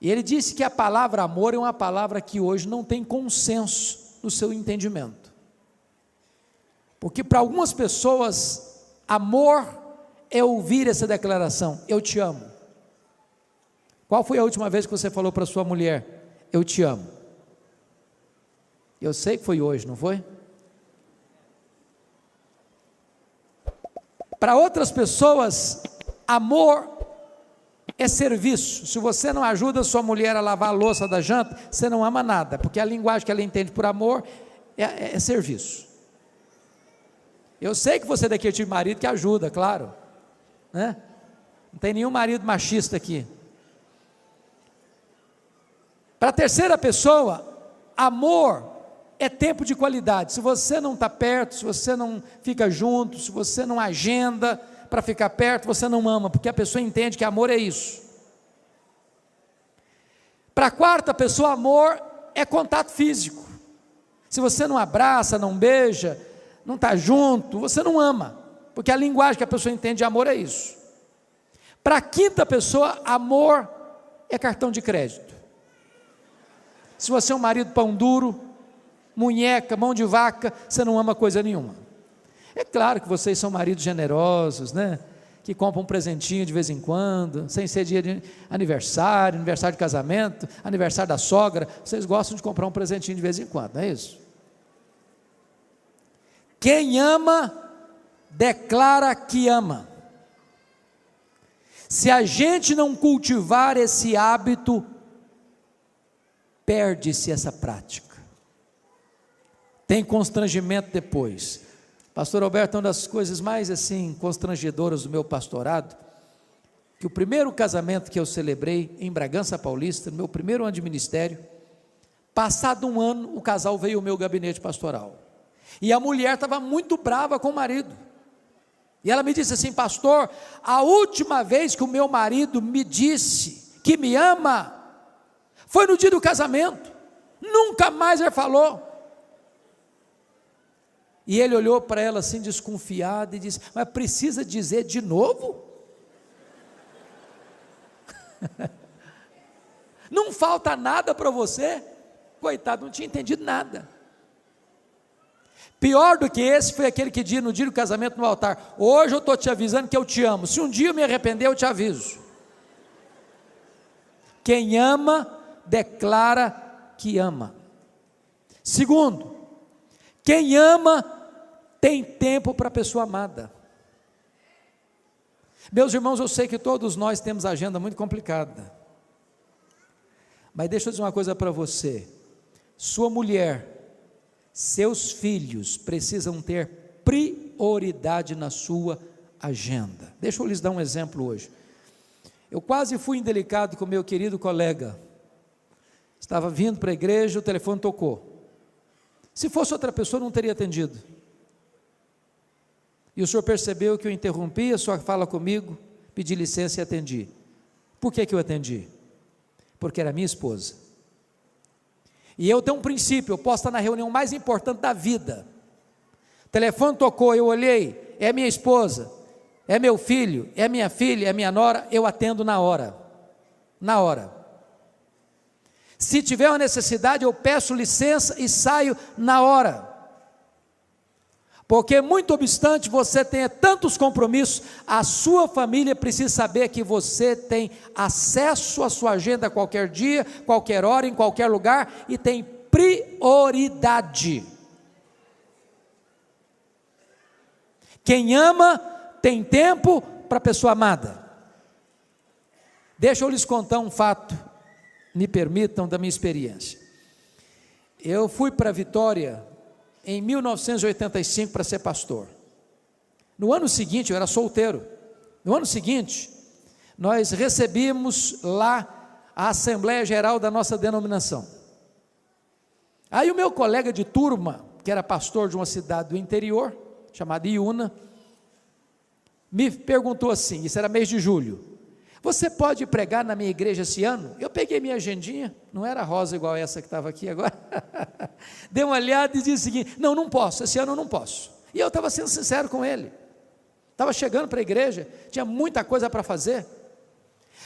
E ele disse que a palavra amor é uma palavra que hoje não tem consenso no seu entendimento. Porque para algumas pessoas, amor é ouvir essa declaração: eu te amo. Qual foi a última vez que você falou para sua mulher: eu te amo? Eu sei que foi hoje, não foi? Para outras pessoas, amor é serviço. Se você não ajuda a sua mulher a lavar a louça da janta, você não ama nada, porque a linguagem que ela entende por amor é serviço. Eu sei que você daqui é tipo de marido que ajuda, claro, né? Não tem nenhum marido machista aqui. Para a terceira pessoa, amor é tempo de qualidade. Se você não está perto, se você não fica junto, se você não agenda para ficar perto, você não ama, porque a pessoa entende que amor é isso. Para a quarta pessoa, amor é contato físico. Se você não abraça, não beija, não está junto, você não ama, porque a linguagem que a pessoa entende de amor é isso. Para a quinta pessoa, amor é cartão de crédito. Se você é um marido pão duro, munheca, mão de vaca, você não ama coisa nenhuma. É claro que vocês são maridos generosos, né? Que compram um presentinho de vez em quando, sem ser dia de aniversário, aniversário de casamento, aniversário da sogra, vocês gostam de comprar um presentinho de vez em quando, não é isso? Quem ama, declara que ama. Se a gente não cultivar esse hábito, perde-se essa prática. Tem constrangimento depois. Pastor Alberto, uma das coisas mais assim constrangedoras do meu pastorado que o primeiro casamento que eu celebrei em Bragança Paulista, no meu primeiro ano de ministério, passado um ano, o casal veio ao meu gabinete pastoral, e a mulher estava muito brava com o marido, e ela me disse assim: pastor, a última vez que o meu marido me disse que me ama, foi no dia do casamento, nunca mais ele falou. E ele olhou para ela assim desconfiado e disse: mas precisa dizer de novo? Não falta nada para você? Coitado, não tinha entendido nada. Pior do que esse foi aquele que dizia no dia do casamento no altar: hoje eu estou te avisando que eu te amo, se um dia eu me arrepender eu te aviso. Quem ama, declara que ama. Segundo, quem ama, tem tempo para a pessoa amada. Meus irmãos, eu sei que todos nós temos agenda muito complicada, mas deixa eu dizer uma coisa para você: sua mulher, seus filhos precisam ter prioridade na sua agenda. Deixa eu lhes dar um exemplo hoje. Eu quase fui indelicado com meu querido colega, estava vindo para a igreja, o telefone tocou. Se fosse outra pessoa, não teria atendido. E o senhor percebeu que eu interrompi a sua fala comigo, pedi licença e atendi. Por que eu atendi? Porque era minha esposa. E eu tenho um princípio: eu posso estar na reunião mais importante da vida, o telefone tocou, eu olhei, é minha esposa, é meu filho, é minha filha, é minha nora, eu atendo na hora. Na hora. Se tiver uma necessidade, eu peço licença e saio na hora. Porque muito obstante você tenha tantos compromissos, a sua família precisa saber que você tem acesso à sua agenda a qualquer dia, qualquer hora, em qualquer lugar, e tem prioridade. Quem ama tem tempo para a pessoa amada. Deixa eu lhes contar um fato, me permitam, da minha experiência. Eu fui para Vitória em 1985 para ser pastor. No ano seguinte, eu era solteiro. No ano seguinte, nós recebíamos lá a Assembleia Geral da nossa denominação. Aí o meu colega de turma, que era pastor de uma cidade do interior, chamada Iuna, me perguntou assim, isso era mês de julho: você pode pregar na minha igreja esse ano? Eu peguei minha agendinha, não era rosa igual essa que estava aqui agora, dei uma olhada e disse o seguinte: não posso, esse ano eu não posso. E eu estava sendo sincero com ele, estava chegando para a igreja, tinha muita coisa para fazer.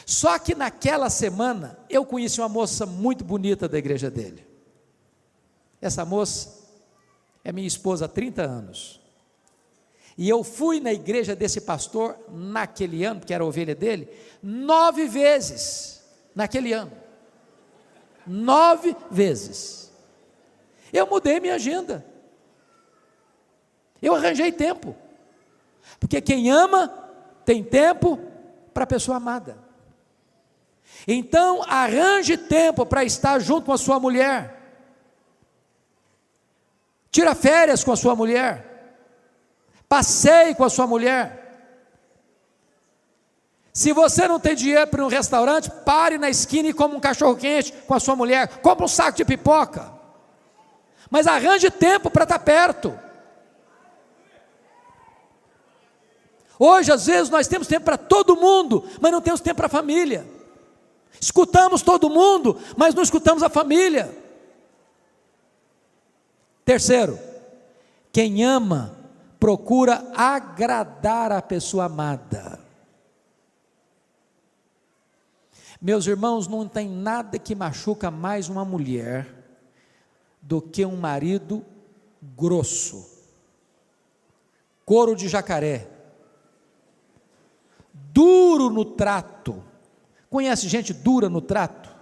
Só que naquela semana, eu conheci uma moça muito bonita da igreja dele. Essa moça é minha esposa há 30 anos. E eu fui na igreja desse pastor naquele ano, que era a ovelha dele, 9 vezes, naquele ano, 9 vezes, eu mudei minha agenda, eu arranjei tempo, porque quem ama, tem tempo para a pessoa amada. Então arranje tempo para estar junto com a sua mulher, tira férias com a sua mulher, passeie com a sua mulher. Se você não tem dinheiro para ir um restaurante, pare na esquina e coma um cachorro quente com a sua mulher, compre um saco de pipoca, mas arranje tempo para estar perto. Hoje às vezes nós temos tempo para todo mundo, mas não temos tempo para a família. Escutamos todo mundo, mas não escutamos a família. Terceiro, quem ama procura agradar a pessoa amada. Meus irmãos, não tem nada que machuca mais uma mulher do que um marido grosso, couro de jacaré, duro no trato. Conhece gente dura no trato?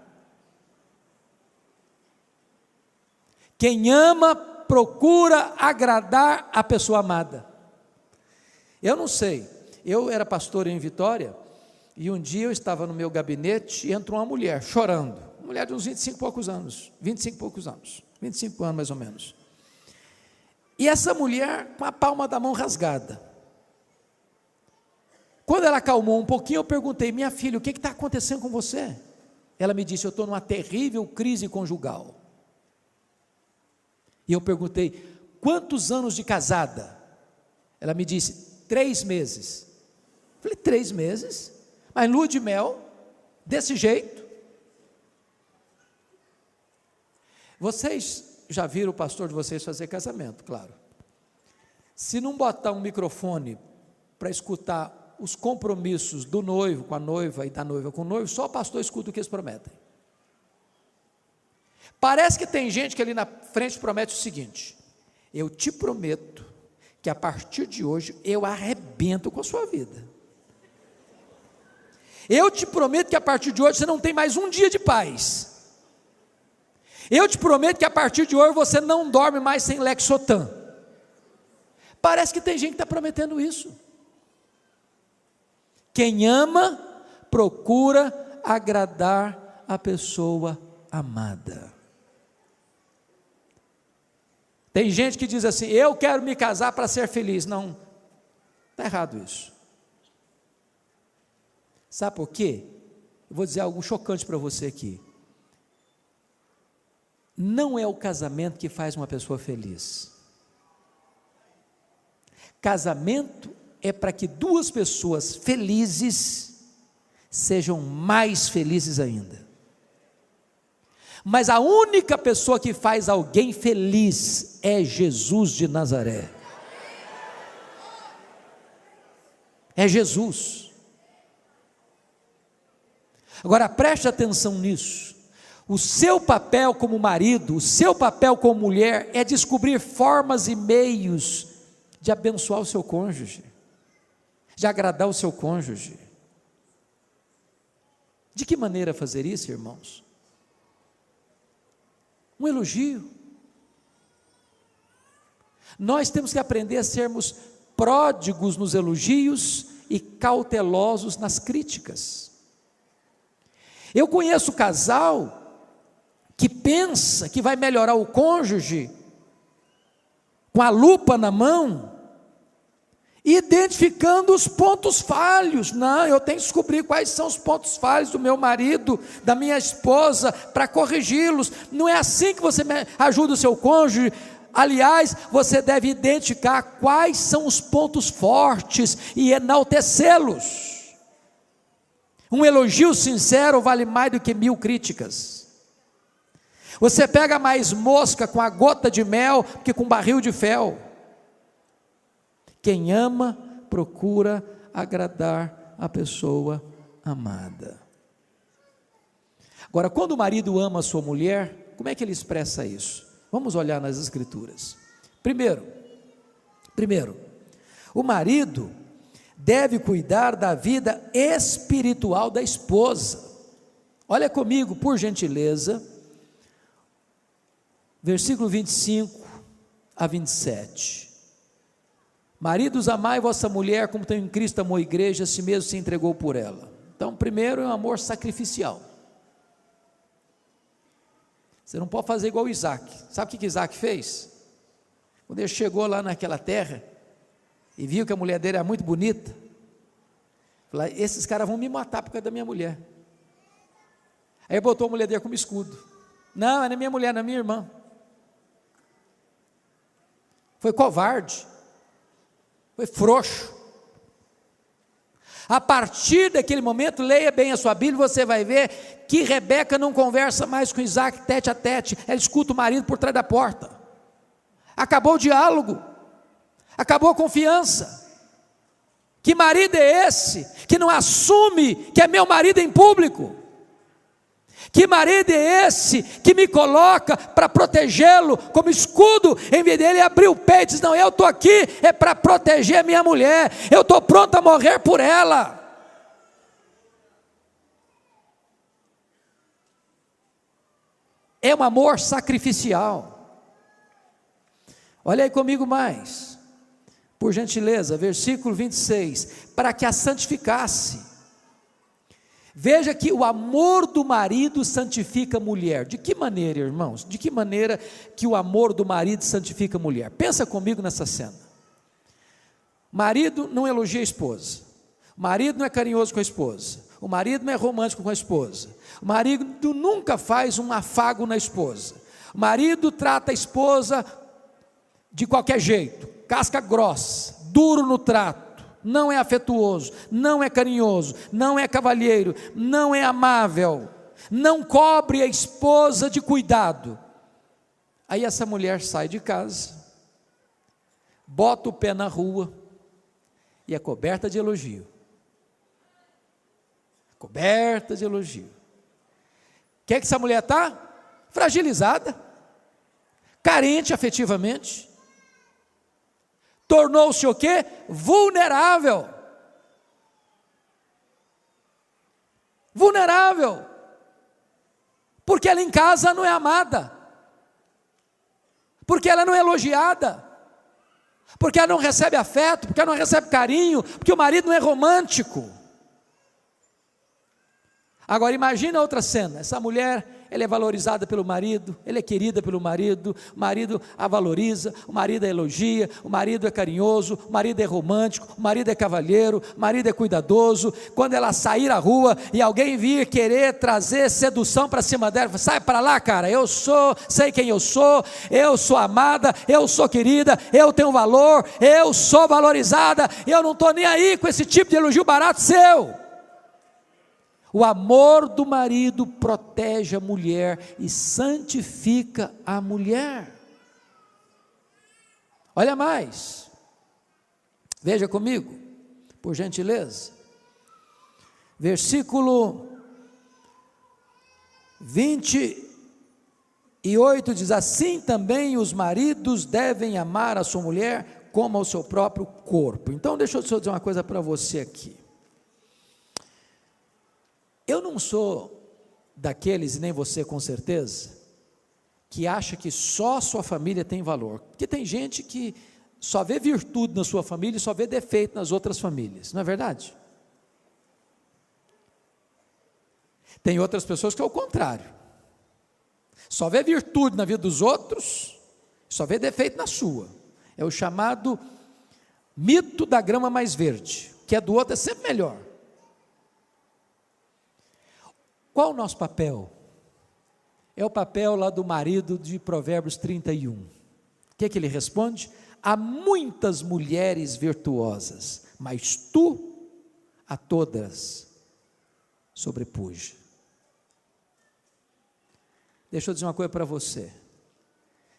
Quem ama procura agradar a pessoa amada. Eu não sei, eu era pastor em Vitória, e um dia eu estava no meu gabinete e entrou uma mulher chorando, uma mulher de uns 25 e poucos anos, 25 anos mais ou menos, e essa mulher com a palma da mão rasgada, Quando ela acalmou um pouquinho, eu perguntei: minha filha, o que está acontecendo com você? Ela me disse: eu estou numa terrível crise conjugal. E eu perguntei: quantos anos de casada? Ela me disse: 3 meses. Eu falei: 3 meses? Mas lua de mel, desse jeito? Vocês já viram o pastor de vocês fazer casamento, claro. Se não botar um microfone para escutar os compromissos do noivo com a noiva e da noiva com o noivo, só o pastor escuta o que eles prometem. Parece que tem gente que ali na frente promete o seguinte: eu te prometo que a partir de hoje eu arrebento com a sua vida. Eu te prometo que a partir de hoje você não tem mais um dia de paz. Eu te prometo que a partir de hoje você não dorme mais sem Lexotan. Parece que tem gente que está prometendo isso. Quem ama, procura agradar a pessoa amada. Tem gente que diz assim: eu quero me casar para ser feliz. Não, está errado isso. Sabe por quê? Eu vou dizer algo chocante para você aqui. Não é o casamento que faz uma pessoa feliz. Casamento é para que 2 pessoas felizes sejam mais felizes ainda. Mas a única pessoa que faz alguém feliz é Jesus de Nazaré. É Jesus. Agora preste atenção nisso. O seu papel como marido, o seu papel como mulher é descobrir formas e meios de abençoar o seu cônjuge, de agradar o seu cônjuge. De que maneira fazer isso, irmãos? Um elogio. Nós temos que aprender a sermos pródigos nos elogios e cautelosos nas críticas. Eu conheço casal que pensa que vai melhorar o cônjuge com a lupa na mão, identificando os pontos falhos. Não, eu tenho que descobrir quais são os pontos falhos do meu marido, da minha esposa, para corrigi-los. Não é assim que você ajuda o seu cônjuge. Aliás, você deve identificar quais são os pontos fortes e enaltecê-los. Um elogio sincero vale mais do que 1000 críticas. Você pega mais mosca com a gota de mel que com barril de fel. Quem ama, procura agradar a pessoa amada. Agora, quando o marido ama a sua mulher, como é que ele expressa isso? Vamos olhar nas Escrituras. Primeiro, o marido deve cuidar da vida espiritual da esposa. Olha comigo, por gentileza, versículo 25 a 27. Maridos, amai vossa mulher como também Cristo amou a igreja, a si mesmo se entregou por ela. Então, primeiro é um amor sacrificial. Você não pode fazer igual Isaac. Sabe o que Isaac fez? Quando ele chegou lá naquela terra e viu que a mulher dele era muito bonita, falou: esses caras vão me matar por causa da minha mulher. Aí botou a mulher dele como escudo. Não, não é minha mulher, não é minha irmã. Foi covarde, foi frouxo. A partir daquele momento, leia bem a sua Bíblia, você vai ver que Rebeca não conversa mais com Isaac tete a tete, ela escuta o marido por trás da porta. Acabou o diálogo, acabou a confiança. Que marido é esse que não assume que é meu marido em público? Que marido é esse que me coloca para protegê-lo como escudo, em vez dele abrir o peito e diz: não, eu estou aqui é para proteger a minha mulher, eu estou pronto a morrer por ela. É um amor sacrificial. Olha aí comigo mais, por gentileza, versículo 26, para que a santificasse. Veja que o amor do marido santifica a mulher. De que maneira, irmãos? De que maneira que o amor do marido santifica a mulher? Pensa comigo nessa cena. Marido não elogia a esposa, O marido não é carinhoso com a esposa, o marido não é romântico com a esposa, o marido nunca faz um afago na esposa, o marido trata a esposa de qualquer jeito, casca grossa, duro no trato, não é afetuoso, não é carinhoso, não é cavalheiro, não é amável, não cobre a esposa de cuidado. Aí essa mulher sai de casa, bota o pé na rua e é coberta de elogio. Coberta de elogio. O que é que essa mulher está? Fragilizada, carente afetivamente, tornou-se o quê? Vulnerável. Vulnerável, porque ela em casa não é amada, porque ela não é elogiada, porque ela não recebe afeto, porque ela não recebe carinho, porque o marido não é romântico. Agora imagina outra cena, essa mulher, ela é valorizada pelo marido, ela é querida pelo marido, o marido a valoriza, o marido a elogia, o marido é carinhoso, o marido é romântico, o marido é cavalheiro, o marido é cuidadoso. Quando ela sair à rua e alguém vir querer trazer sedução para cima dela, sai para lá, cara, sei quem eu sou amada, eu sou querida, eu tenho valor, eu sou valorizada, eu não estou nem aí com esse tipo de elogio barato seu. O amor do marido protege a mulher e santifica a mulher. Olha mais, veja comigo, por gentileza, versículo 28 diz: assim também os maridos devem amar a sua mulher como ao seu próprio corpo. Então deixa eu só dizer uma coisa para você aqui. Eu não sou daqueles, e nem você com certeza, que acha que só a sua família tem valor, porque tem gente que só vê virtude na sua família e só vê defeito nas outras famílias, não é verdade? Tem outras pessoas que é o contrário, só vê virtude na vida dos outros, só vê defeito na sua. É o chamado mito da grama mais verde, que é do outro é sempre melhor. Qual o nosso papel? É o papel lá do marido de Provérbios 31. O que ele responde? Há muitas mulheres virtuosas, mas tu a todas sobrepuja. Deixa eu dizer uma coisa para você.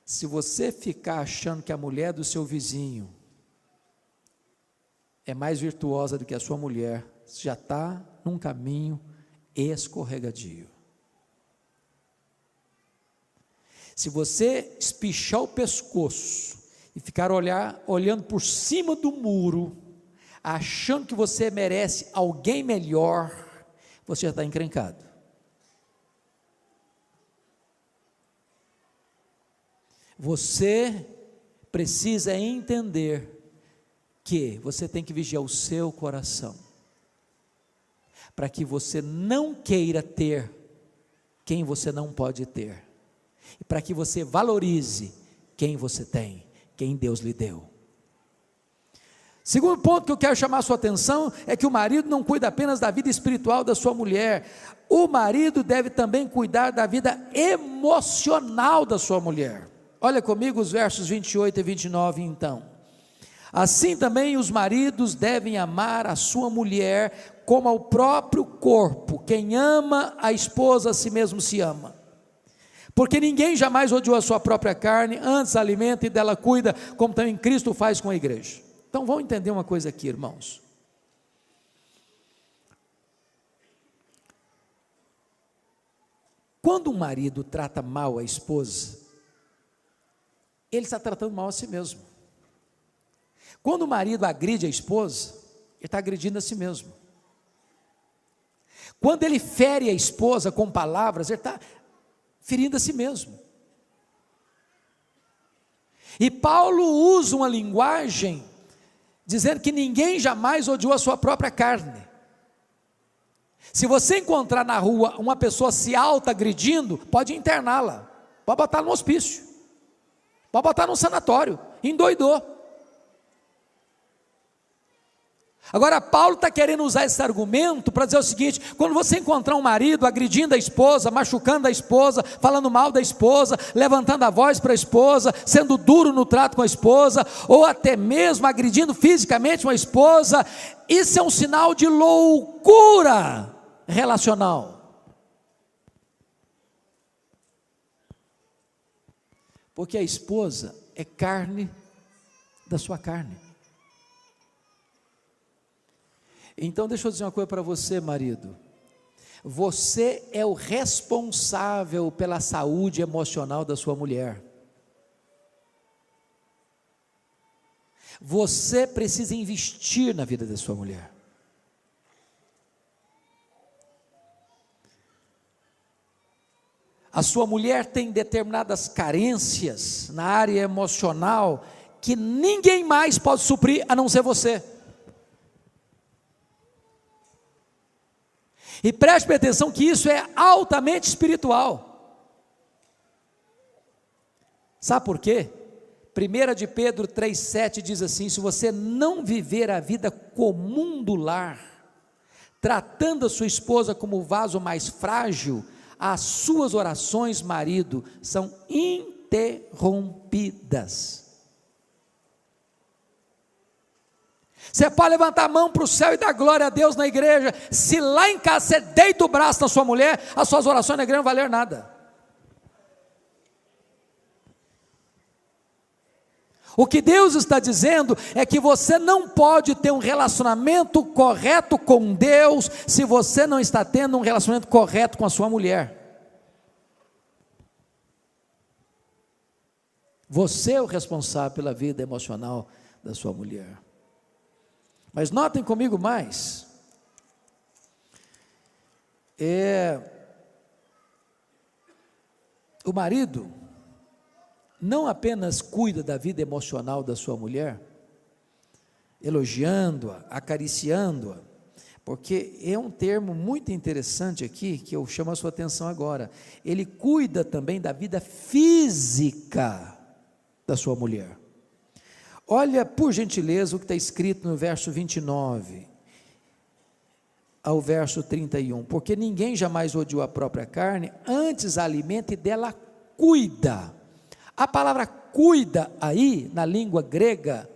Se você ficar achando que a mulher do seu vizinho é mais virtuosa do que a sua mulher, você já está num caminho escorregadio. Se você espichar o pescoço e ficar olhando por cima do muro, achando que você merece alguém melhor, você já está encrencado. Você precisa entender que você tem que vigiar o seu coração, para que você não queira ter quem você não pode ter, e para que você valorize quem você tem, quem Deus lhe deu. Segundo ponto que eu quero chamar a sua atenção, é que o marido não cuida apenas da vida espiritual da sua mulher, o marido deve também cuidar da vida emocional da sua mulher. Olha comigo os versos 28 e 29 então. Assim também os maridos devem amar a sua mulher como ao próprio corpo. Quem ama a esposa a si mesmo se ama. Porque ninguém jamais odiou a sua própria carne, antes alimenta e dela cuida, como também Cristo faz com a igreja. Então vamos entender uma coisa aqui, irmãos. Quando um marido trata mal a esposa, ele está tratando mal a si mesmo. Quando o marido agride a esposa, ele está agredindo a si mesmo. Quando ele fere a esposa com palavras, ele está ferindo a si mesmo. E Paulo usa uma linguagem dizendo que ninguém jamais odiou a sua própria carne. Se você encontrar na rua uma pessoa se auto-agredindo, pode interná-la, pode botar no hospício, pode botar no sanatório, endoidou. Agora Paulo está querendo usar esse argumento para dizer o seguinte: quando você encontrar um marido agredindo a esposa, machucando a esposa, falando mal da esposa, levantando a voz para a esposa, sendo duro no trato com a esposa, ou até mesmo agredindo fisicamente uma esposa, isso é um sinal de loucura relacional. Porque a esposa é carne da sua carne. Então deixa eu dizer uma coisa para você, marido. Você é o responsável pela saúde emocional da sua mulher. Você precisa investir na vida da sua mulher. A sua mulher tem determinadas carências na área emocional que ninguém mais pode suprir a não ser você. E preste atenção que isso é altamente espiritual. Sabe por quê? 1 de Pedro 3,7 diz assim: se você não viver a vida comum do lar, tratando a sua esposa como o vaso mais frágil, as suas orações, marido, são interrompidas. Você pode levantar a mão para o céu e dar glória a Deus na igreja, se lá em casa você deita o braço na sua mulher, as suas orações na igreja não valeram nada. O que Deus está dizendo é que você não pode ter um relacionamento correto com Deus, se você não está tendo um relacionamento correto com a sua mulher. Você é o responsável pela vida emocional da sua mulher. Mas notem comigo mais, o marido não apenas cuida da vida emocional da sua mulher, elogiando-a, acariciando-a, porque é um termo muito interessante aqui, que eu chamo a sua atenção agora, ele cuida também da vida física da sua mulher. Olha, por gentileza, o que está escrito no verso 29 ao verso 31, porque ninguém jamais odiou a própria carne, antes a alimenta e dela cuida. A palavra cuida aí, na língua grega,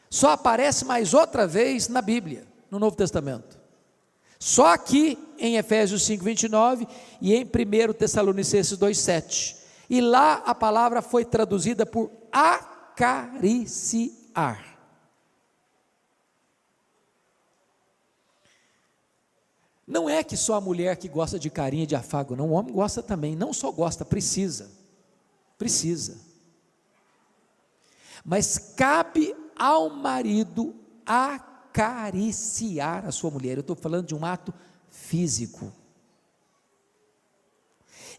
só aparece mais outra vez na Bíblia, no Novo Testamento. Só aqui em Efésios 5:29 e em 1 Tessalonicenses 2:7. E lá a palavra foi traduzida por acariciar. Não é que só a mulher que gosta de carinho e de afago, não, o homem gosta também, não só gosta, precisa. Mas cabe ao marido acariciar a sua mulher. Eu estou falando de um ato físico,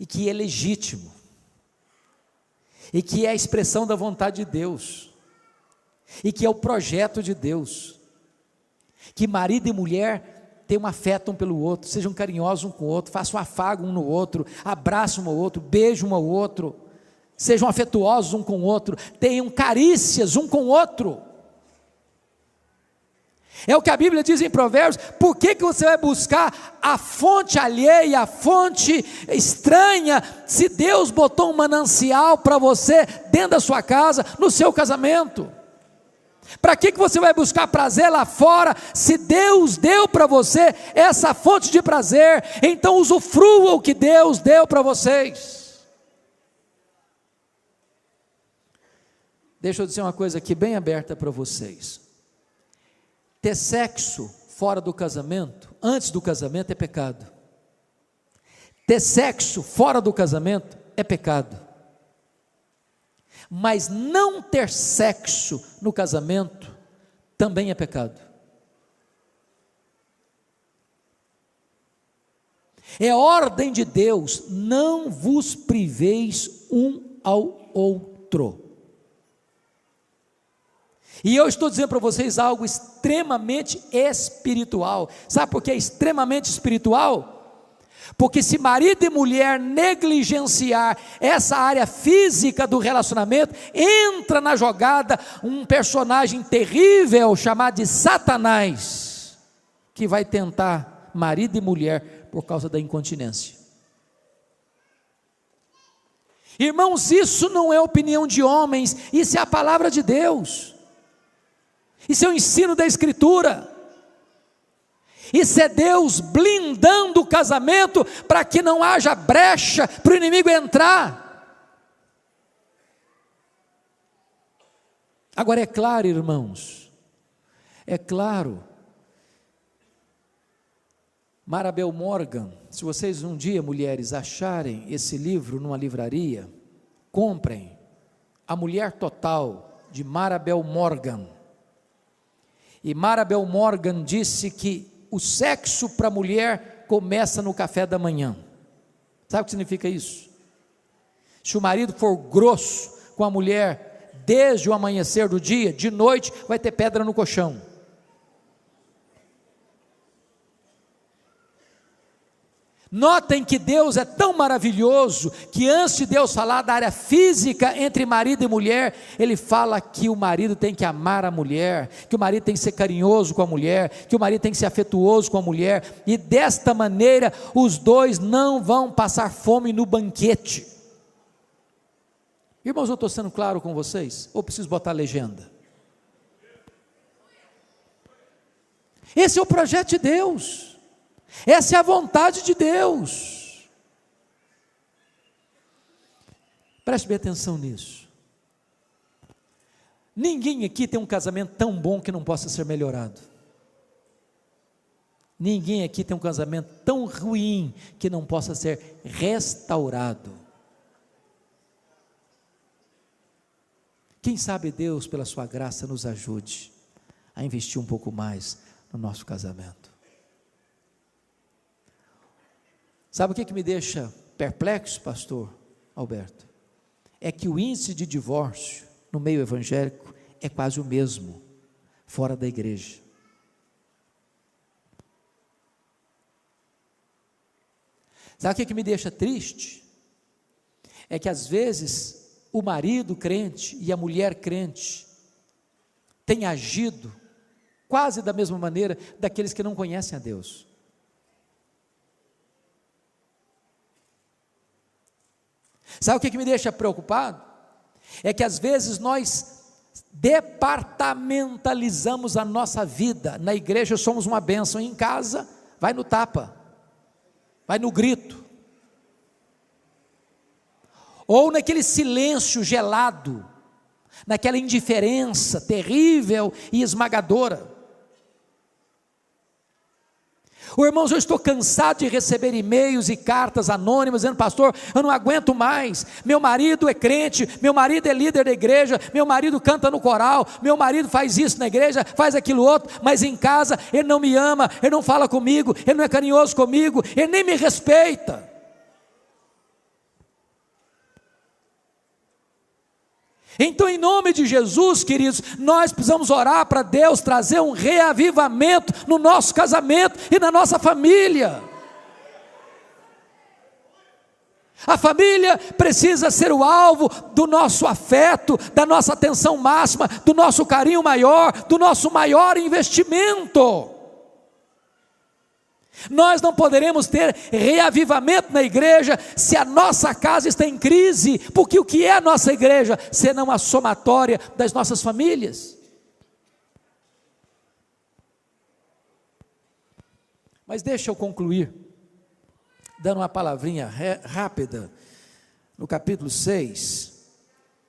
e que é legítimo, e que é a expressão da vontade de Deus, e que é o projeto de Deus, que marido e mulher tenham um afeto um pelo outro, sejam carinhosos um com o outro, façam um afago um no outro, abraçam um ao outro, beijam um ao outro, sejam afetuosos um com o outro, tenham carícias um com o outro. É o que a Bíblia diz em Provérbios. Por que você vai buscar a fonte alheia, a fonte estranha, se Deus botou um manancial para você dentro da sua casa, no seu casamento? Para que você vai buscar prazer lá fora, se Deus deu para você essa fonte de prazer? Então usufrua o que Deus deu para vocês. Deixa eu dizer uma coisa aqui bem aberta para vocês. Ter sexo fora do casamento, antes do casamento, é pecado. Ter sexo fora do casamento é pecado. Mas não ter sexo no casamento também é pecado. É ordem de Deus: não vos priveis um ao outro. E eu estou dizendo para vocês algo extremamente espiritual. Sabe por que é extremamente espiritual? Porque se marido e mulher negligenciar essa área física do relacionamento, entra na jogada um personagem terrível chamado de Satanás, que vai tentar marido e mulher por causa da incontinência. Irmãos, isso não é opinião de homens, isso é a palavra de Deus, isso é o ensino da Escritura. Isso é Deus blindando o casamento para que não haja brecha para o inimigo entrar. Agora é claro, irmãos, é claro, Marabel Morgan, se vocês um dia, mulheres, acharem esse livro numa livraria, comprem A Mulher Total, de Marabel Morgan. E Marabel Morgan disse que o sexo para a mulher começa no café da manhã. Sabe o que significa isso? Se o marido for grosso com a mulher desde o amanhecer do dia, de noite vai ter pedra no colchão. Notem que Deus é tão maravilhoso, que antes de Deus falar da área física entre marido e mulher, Ele fala que o marido tem que amar a mulher, que o marido tem que ser carinhoso com a mulher, que o marido tem que ser afetuoso com a mulher, e desta maneira os dois não vão passar fome no banquete. Irmãos, eu estou sendo claro com vocês? Ou preciso botar legenda? Esse é o projeto de Deus. Essa é a vontade de Deus. Preste bem atenção nisso. Ninguém aqui tem um casamento tão bom que não possa ser melhorado. Ninguém aqui tem um casamento tão ruim que não possa ser restaurado. Quem sabe Deus, pela sua graça, nos ajude a investir um pouco mais no nosso casamento. Sabe o que me deixa perplexo, pastor Alberto? É que o índice de divórcio no meio evangélico é quase o mesmo fora da igreja. Sabe o que me deixa triste? É que às vezes o marido crente e a mulher crente têm agido quase da mesma maneira daqueles que não conhecem a Deus. Sabe o que me deixa preocupado? É que às vezes nós departamentalizamos a nossa vida. Na igreja somos uma bênção, em casa vai no tapa, vai no grito, ou naquele silêncio gelado, naquela indiferença terrível e esmagadora. Irmãos, eu estou cansado de receber e-mails e cartas anônimas dizendo: pastor, eu não aguento mais, meu marido é crente, meu marido é líder da igreja, meu marido canta no coral, meu marido faz isso na igreja, faz aquilo outro, mas em casa ele não me ama, ele não fala comigo, ele não é carinhoso comigo, ele nem me respeita. Então, em nome de Jesus, queridos, nós precisamos orar para Deus trazer um reavivamento no nosso casamento e na nossa família. A família precisa ser o alvo do nosso afeto, da nossa atenção máxima, do nosso carinho maior, do nosso maior investimento. Nós não poderemos ter reavivamento na igreja se a nossa casa está em crise, porque o que é a nossa igreja, senão a somatória das nossas famílias? Mas deixa eu concluir, dando uma palavrinha rápida, no capítulo 6,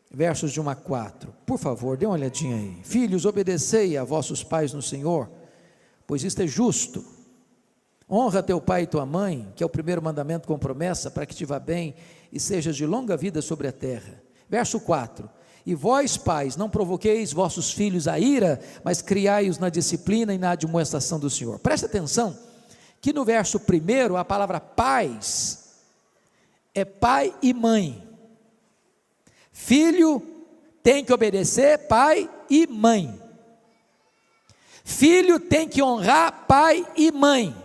versos de 1 a 4, por favor, dê uma olhadinha aí. Filhos, obedecei a vossos pais no Senhor, pois isto é justo. Honra teu pai e tua mãe, que é o primeiro mandamento com promessa, para que te vá bem e sejas de longa vida sobre a terra. Verso 4, e vós pais, não provoqueis vossos filhos a ira, mas criai-os na disciplina e na admoestação do Senhor. Presta atenção, que no verso 1, a palavra pais, é pai e mãe. Filho tem que obedecer pai e mãe. Filho tem que honrar pai e mãe.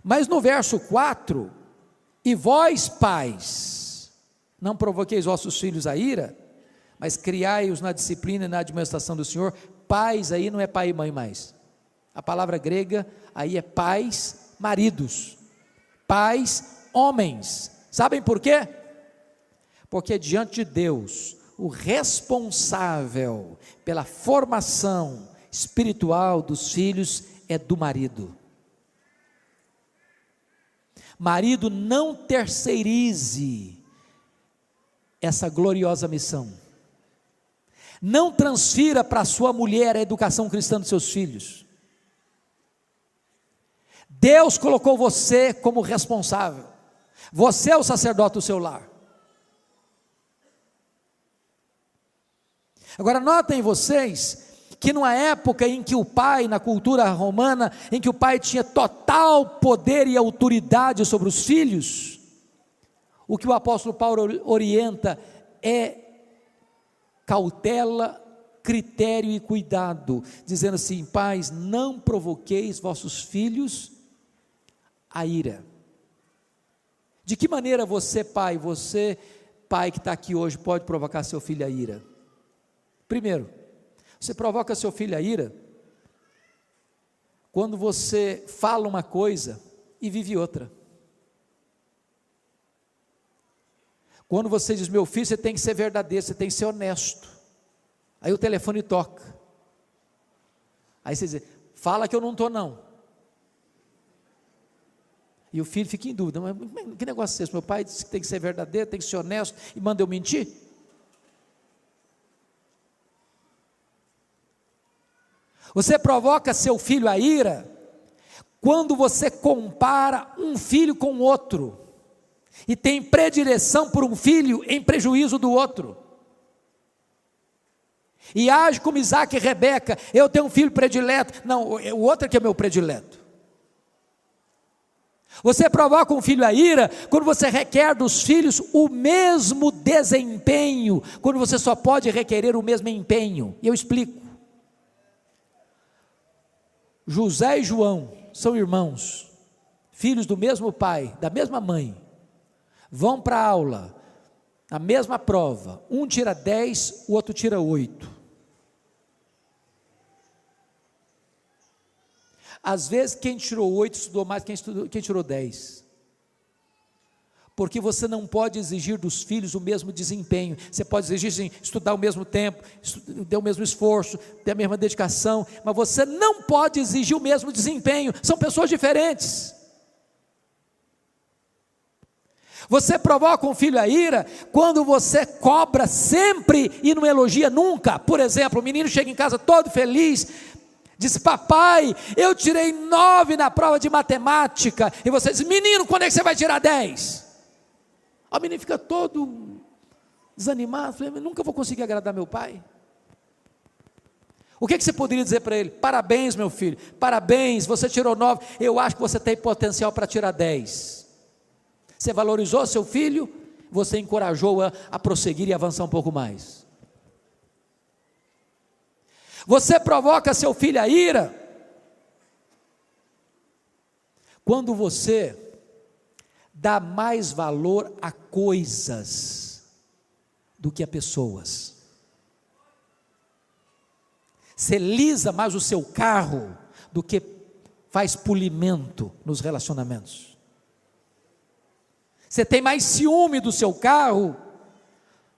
Mas no verso 4, e vós pais, não provoqueis vossos filhos a ira, mas criai-os na disciplina e na admoestação do Senhor. Pais aí não é pai e mãe mais, a palavra grega aí é pais, maridos, pais, homens. Sabem por quê? Porque diante de Deus, o responsável pela formação espiritual dos filhos é do marido. Marido, não terceirize essa gloriosa missão. Não transfira para sua mulher a educação cristã dos seus filhos. Deus colocou você como responsável. Você é o sacerdote do seu lar. Agora notem vocês que numa época em que o pai, na cultura romana, em que o pai tinha total poder e autoridade sobre os filhos, o que o apóstolo Paulo orienta é cautela, critério e cuidado, dizendo assim: pais, não provoqueis vossos filhos a ira. De que maneira você pai que está aqui hoje, pode provocar seu filho a ira? Primeiro, você provoca seu filho a ira quando você fala uma coisa e vive outra. Quando você diz: meu filho, você tem que ser verdadeiro, você tem que ser honesto. Aí o telefone toca. Aí você diz: fala que eu não estou não. E o filho fica em dúvida: mas que negócio é esse? Meu pai disse que tem que ser verdadeiro, tem que ser honesto, e manda eu mentir? Você provoca seu filho a ira quando você compara um filho com outro e tem predileção por um filho em prejuízo do outro, e age como Isaac e Rebeca: eu tenho um filho predileto, não, o outro é que é meu predileto. Você provoca um filho a ira quando você requer dos filhos o mesmo desempenho, quando você só pode requerer o mesmo empenho. E eu explico. José e João são irmãos, filhos do mesmo pai, da mesma mãe, vão para a aula, a mesma prova, um tira 10, o outro tira 8. Às vezes quem tirou 8 estudou mais que quem tirou 10, porque você não pode exigir dos filhos o mesmo desempenho. Você pode exigir sim, estudar ao mesmo tempo, ter o mesmo esforço, ter a mesma dedicação, mas você não pode exigir o mesmo desempenho, são pessoas diferentes. Você provoca um filho a ira quando você cobra sempre e não elogia nunca. Por exemplo, o menino chega em casa todo feliz, diz: papai, eu tirei 9 na prova de matemática, e você diz: menino, quando é que você vai tirar 10? O menino fica todo desanimado, falei: nunca vou conseguir agradar meu pai. O que você poderia dizer para ele? Parabéns, meu filho, parabéns, você tirou 9, eu acho que você tem potencial para tirar 10. Você valorizou seu filho, você encorajou a prosseguir e avançar um pouco mais. Você provoca seu filho a ira quando você dá mais valor a coisas do que a pessoas. Você lisa mais o seu carro do que faz polimento nos relacionamentos. Você tem mais ciúme do seu carro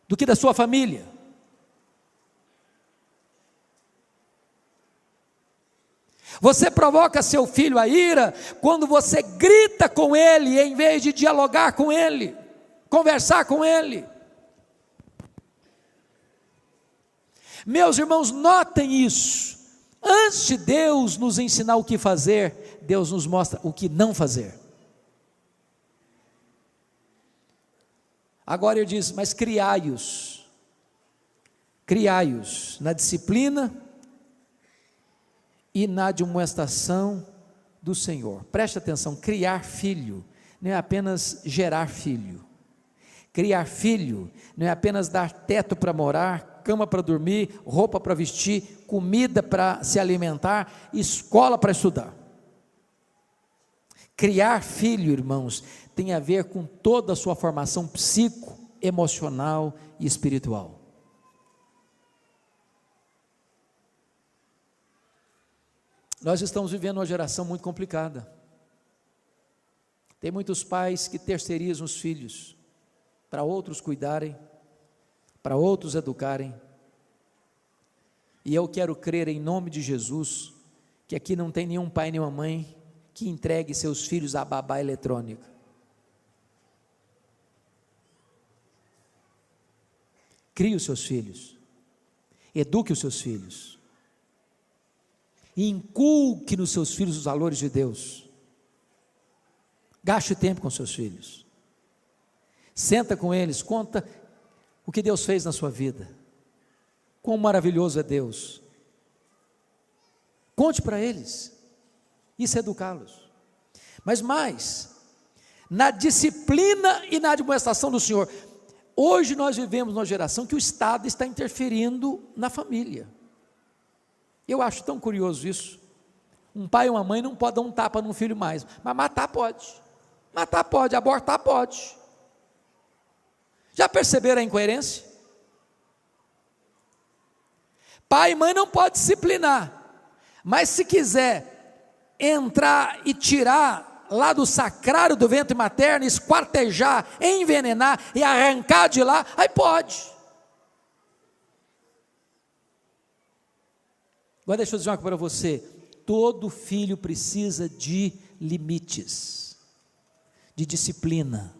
do que da sua família. Você provoca seu filho a ira quando você grita com ele em vez de dialogar com ele, conversar com ele. Meus irmãos, notem isso. Antes de Deus nos ensinar o que fazer, Deus nos mostra o que não fazer. Agora ele diz: mas criai-os na disciplina e na admoestação do Senhor. Preste atenção, criar filho não é apenas gerar filho. Criar filho não é apenas dar teto para morar, cama para dormir, roupa para vestir, comida para se alimentar, escola para estudar. Criar filho, irmãos, tem a ver com toda a sua formação psico, emocional e espiritual. Nós estamos vivendo uma geração muito complicada. Tem muitos pais que terceirizam os filhos para outros cuidarem, para outros educarem. E eu quero crer em nome de Jesus que aqui não tem nenhum pai nem uma mãe que entregue seus filhos à babá eletrônica. Crie os seus filhos, eduque os seus filhos, e inculque nos seus filhos os valores de Deus. Gaste tempo com seus filhos, senta com eles, conta o que Deus fez na sua vida, quão maravilhoso é Deus. Conte para eles, isso é educá-los. Mas mais, na disciplina e na admoestação do Senhor. Hoje nós vivemos numa geração que o Estado está interferindo na família. Eu acho tão curioso isso. Um pai e uma mãe não podem dar um tapa num filho mais, mas matar pode. Matar pode, abortar pode. Já perceberam a incoerência? Pai e mãe não pode disciplinar, mas se quiser entrar e tirar lá do sacrário do ventre materno, esquartejar, envenenar e arrancar de lá, aí pode. Agora deixa eu dizer uma coisa para você, todo filho precisa de limites, de disciplina.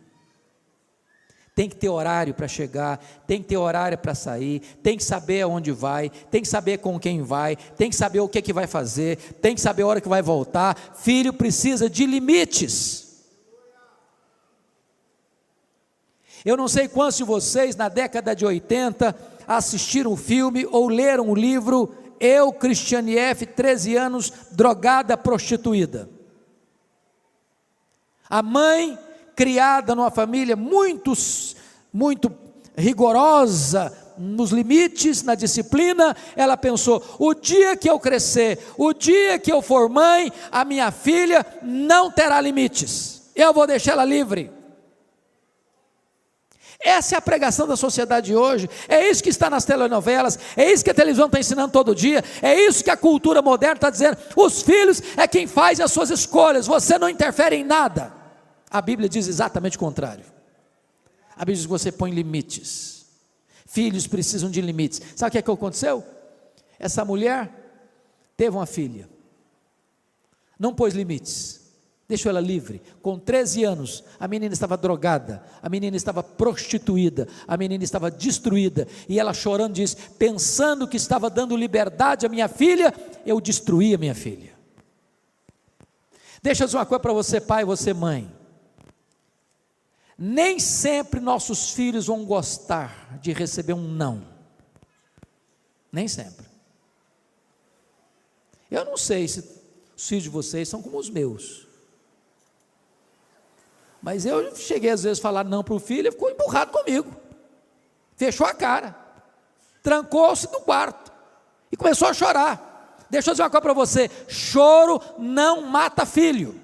Tem que ter horário para chegar, tem que ter horário para sair, tem que saber aonde vai, tem que saber com quem vai, tem que saber o que vai fazer, tem que saber a hora que vai voltar. Filho precisa de limites. Eu não sei quantos de vocês na década de 80 assistiram o filme ou leram o livro Eu, Cristiane F., 13 anos, drogada, prostituída. A mãe, criada numa família muito rigorosa nos limites, na disciplina, ela pensou, o dia que eu crescer, o dia que eu for mãe, a minha filha não terá limites, eu vou deixar ela livre. Essa é a pregação da sociedade de hoje, é isso que está nas telenovelas, é isso que a televisão está ensinando todo dia, é isso que a cultura moderna está dizendo, os filhos é quem faz as suas escolhas, você não interfere em nada. A Bíblia diz exatamente o contrário, a Bíblia diz que você põe limites, filhos precisam de limites. Sabe o que aconteceu? Essa mulher teve uma filha, não pôs limites, deixou ela livre. Com 13 anos, a menina estava drogada, a menina estava prostituída, a menina estava destruída, e ela chorando disse, pensando que estava dando liberdade à minha filha, eu destruí a minha filha. Deixa eu dizer uma coisa para você pai e você mãe, nem sempre nossos filhos vão gostar de receber um não, nem sempre. Eu não sei se os filhos de vocês são como os meus, mas eu cheguei às vezes a falar não para o filho, ele ficou emburrado comigo, fechou a cara, trancou-se no quarto, e começou a chorar. Deixa eu dizer uma coisa para você, choro não mata filho,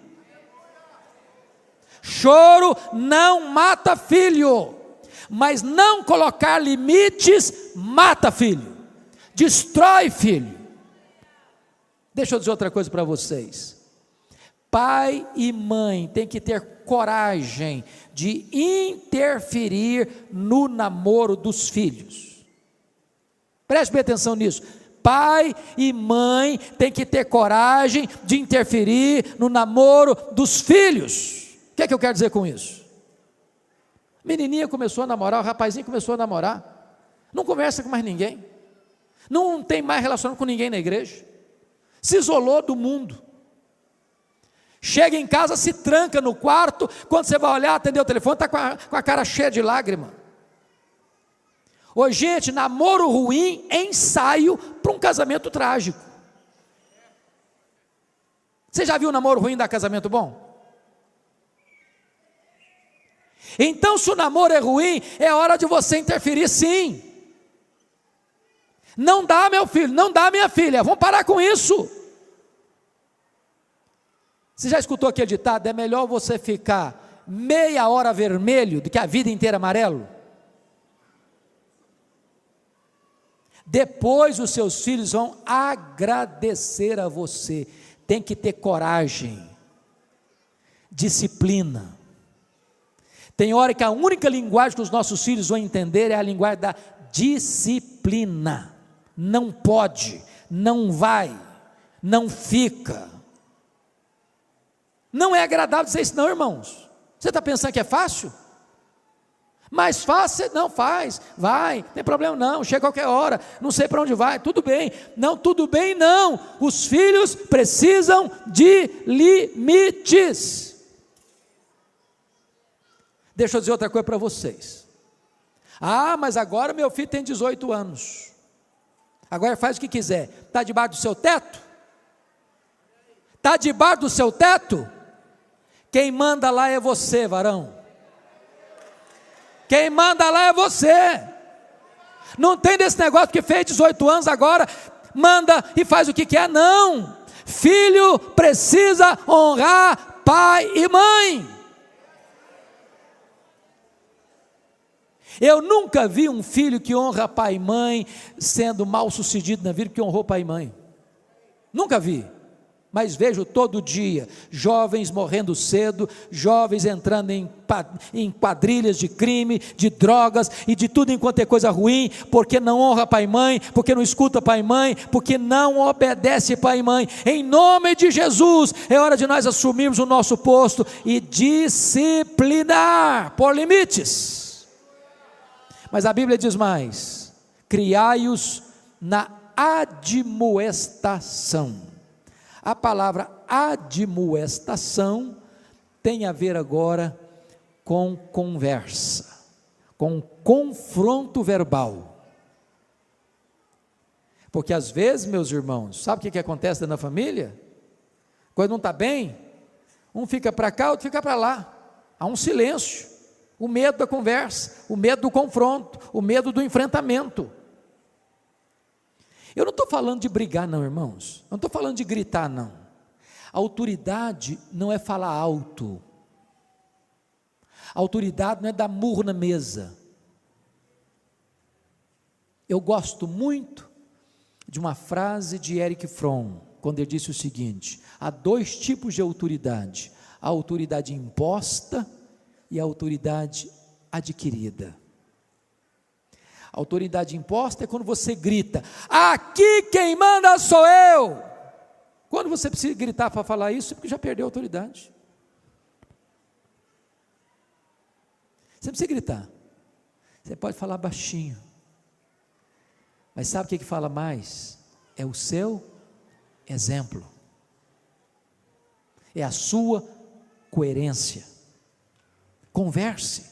choro não mata filho, mas não colocar limites, mata filho, destrói filho. Deixa eu dizer outra coisa para vocês, pai e mãe têm que ter coragem de interferir no namoro dos filhos. Preste bem atenção nisso. Pai e mãe têm que ter coragem de interferir no namoro dos filhos. O que é que eu quero dizer com isso? A menininha começou a namorar, o rapazinho começou a namorar, não conversa com mais ninguém, não tem mais relacionamento com ninguém na igreja, se isolou do mundo. Chega em casa, se tranca no quarto, quando você vai olhar, atender o telefone, está com a cara cheia de lágrima. Ô gente, namoro ruim é ensaio para um casamento trágico. Você já viu um namoro ruim dar casamento bom? Então se o namoro é ruim, é hora de você interferir sim. Não dá meu filho, não dá minha filha, vamos parar com isso. Você já escutou aquele ditado? É melhor você ficar meia hora vermelho do que a vida inteira amarelo? Depois os seus filhos vão agradecer a você. Tem que ter coragem, disciplina. Tem hora que a única linguagem que os nossos filhos vão entender é a linguagem da disciplina. Não pode, não vai, não fica. Não é agradável dizer isso não, irmãos. Você está pensando que é fácil? Mais fácil, não faz, vai, não tem problema não, chega a qualquer hora, não sei para onde vai, tudo bem. Não, tudo bem não, os filhos precisam de limites. Deixa eu dizer outra coisa para vocês. Ah, mas agora meu filho tem 18 anos, agora faz o que quiser. Está debaixo do seu teto? Está debaixo do seu teto? Quem manda lá é você, varão. Quem manda lá é você. Não tem desse negócio que fez 18 anos agora, manda e faz o que quer, não. Filho precisa honrar pai e mãe. Eu nunca vi um filho que honra pai e mãe sendo mal sucedido na vida porque honrou pai e mãe. Nunca vi. Mas vejo todo dia jovens morrendo cedo, jovens entrando em quadrilhas de crime, de drogas e de tudo enquanto é coisa ruim, porque não honra pai e mãe, porque não escuta pai e mãe, porque não obedece pai e mãe. Em nome de Jesus, é hora de nós assumirmos o nosso posto e disciplinar, por limites. Mas a Bíblia diz mais: criai-os na admoestação. A palavra admoestação tem a ver agora com conversa, com confronto verbal. Porque às vezes, meus irmãos, sabe o que acontece dentro da família? Quando não está bem, um fica para cá, outro fica para lá. Há um silêncio, o medo da conversa, o medo do confronto, o medo do enfrentamento. Eu não estou falando de brigar não, irmãos, não estou falando de gritar não. A autoridade não é falar alto, a autoridade não é dar murro na mesa. Eu gosto muito de uma frase de Erich Fromm, quando ele disse o seguinte: há dois tipos de autoridade, a autoridade imposta e a autoridade adquirida. A autoridade imposta é quando você grita: aqui quem manda sou eu. Quando você precisa gritar para falar isso, é porque já perdeu a autoridade. Você não precisa gritar, você pode falar baixinho, mas sabe o que fala mais? É o seu exemplo, é a sua coerência. Converse,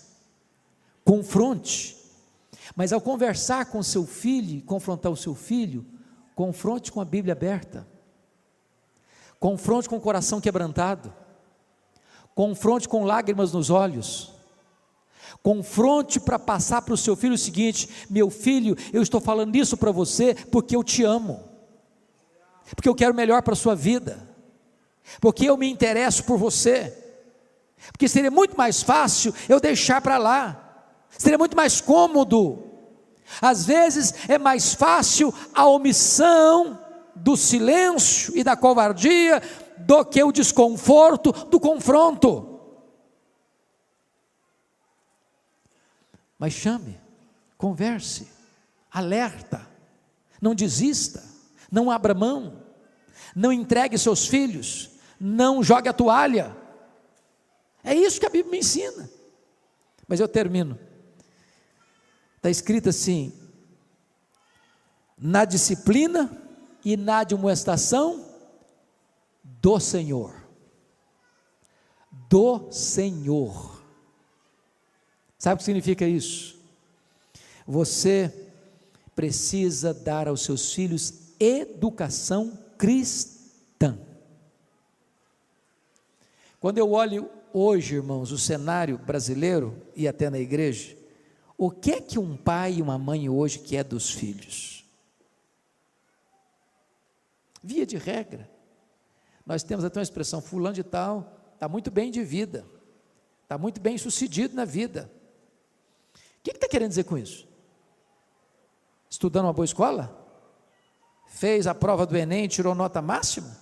confronte. Mas ao conversar com seu filho, confrontar o seu filho, confronte com a Bíblia aberta, confronte com o coração quebrantado, confronte com lágrimas nos olhos, confronte para passar para o seu filho o seguinte: meu filho, eu estou falando isso para você porque eu te amo, porque eu quero o melhor para a sua vida, porque eu me interesso por você, porque seria muito mais fácil eu deixar para lá, seria muito mais cômodo. Às vezes é mais fácil a omissão do silêncio e da covardia do que o desconforto do confronto. Mas chame, converse, alerta, não desista, não abra mão, não entregue seus filhos, não jogue a toalha. É isso que a Bíblia me ensina. Mas eu termino. Está escrito assim: na disciplina e na admoestação do Senhor. Do Senhor. Sabe o que significa isso? Você precisa dar aos seus filhos educação cristã. Quando eu olho hoje, irmãos, o cenário brasileiro e até na igreja, o que é que um pai e uma mãe hoje quer dos filhos? Via de regra, Nós temos até uma expressão, fulano de tal está muito bem de vida, está muito bem sucedido na vida. O que está querendo dizer com isso? Estudando uma boa escola? Fez a prova do Enem, tirou nota máxima?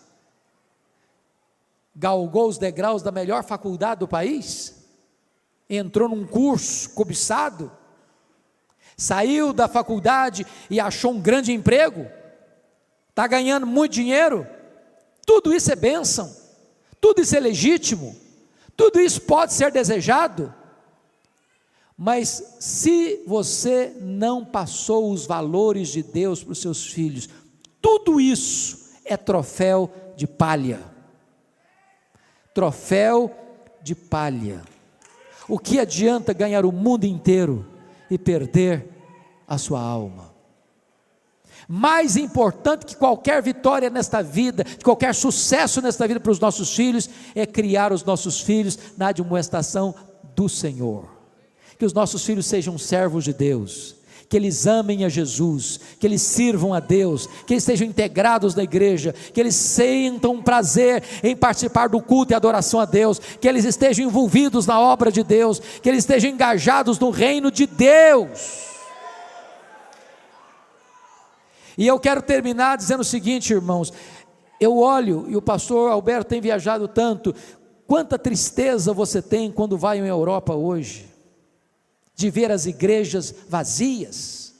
Galgou os degraus da melhor faculdade do país? Entrou num curso cobiçado? Saiu da faculdade e achou um grande emprego? Está ganhando muito dinheiro? Tudo isso é bênção, tudo isso é legítimo, tudo isso pode ser desejado, mas se você não passou os valores de Deus para os seus filhos, tudo isso é troféu de palha. Troféu de palha. O que adianta ganhar o mundo inteiro e perder a sua alma? Mais importante que qualquer vitória nesta vida, qualquer sucesso nesta vida para os nossos filhos, é criar os nossos filhos na admoestação do Senhor. Que os nossos filhos sejam servos de Deus, que eles amem a Jesus, que eles sirvam a Deus, que eles estejam integrados na igreja, que eles sintam prazer em participar do culto e adoração a Deus, que eles estejam envolvidos na obra de Deus, que eles estejam engajados no reino de Deus. E eu quero terminar dizendo o seguinte, irmãos, eu olho, e o pastor Alberto tem viajado tanto, quanta tristeza você tem quando vai em Europa hoje, de ver as igrejas vazias,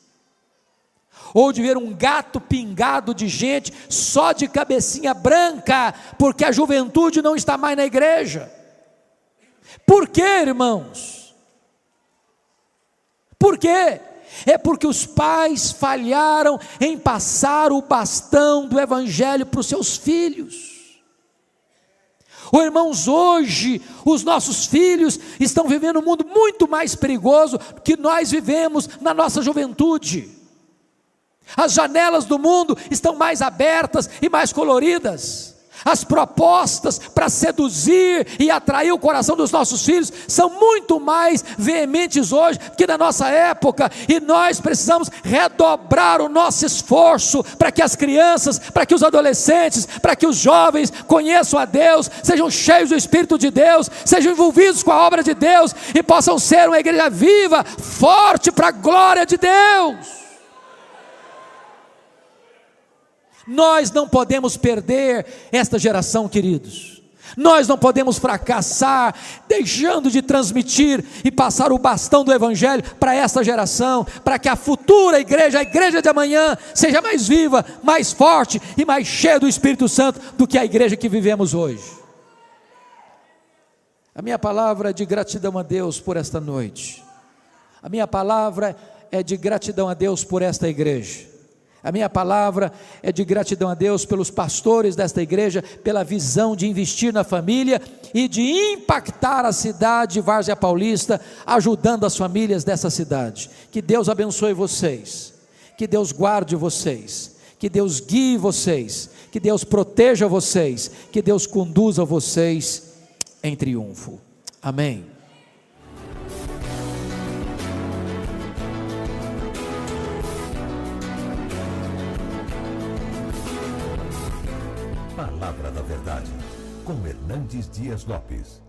ou de ver um gato pingado de gente, só de cabecinha branca, porque a juventude não está mais na igreja. Por quê, irmãos? Por quê? É porque os pais falharam em passar o bastão do evangelho para os seus filhos. Irmãos, hoje os nossos filhos estão vivendo um mundo muito mais perigoso que nós vivemos na nossa juventude. As janelas do mundo estão mais abertas e mais coloridas. As propostas para seduzir e atrair o coração dos nossos filhos são muito mais veementes hoje que na nossa época, e nós precisamos redobrar o nosso esforço para que as crianças, para que os adolescentes, para que os jovens conheçam a Deus, sejam cheios do Espírito de Deus, sejam envolvidos com a obra de Deus e possam ser uma igreja viva, forte para a glória de Deus. Nós não podemos perder esta geração, queridos. Nós não podemos fracassar, deixando de transmitir e passar o bastão do evangelho para esta geração, para que a futura igreja, a igreja de amanhã, seja mais viva, mais forte e mais cheia do Espírito Santo do que a igreja que vivemos hoje. A minha palavra é de gratidão a Deus por esta noite. A minha palavra é de gratidão a Deus por esta igreja. A minha palavra é de gratidão a Deus pelos pastores desta igreja, pela visão de investir na família e de impactar a cidade de Várzea Paulista, ajudando as famílias dessa cidade. Que Deus abençoe vocês, que Deus guarde vocês, que Deus guie vocês, que Deus proteja vocês, que Deus conduza vocês em triunfo. Amém. Palavra da Verdade, com Hernandes Dias Lopes.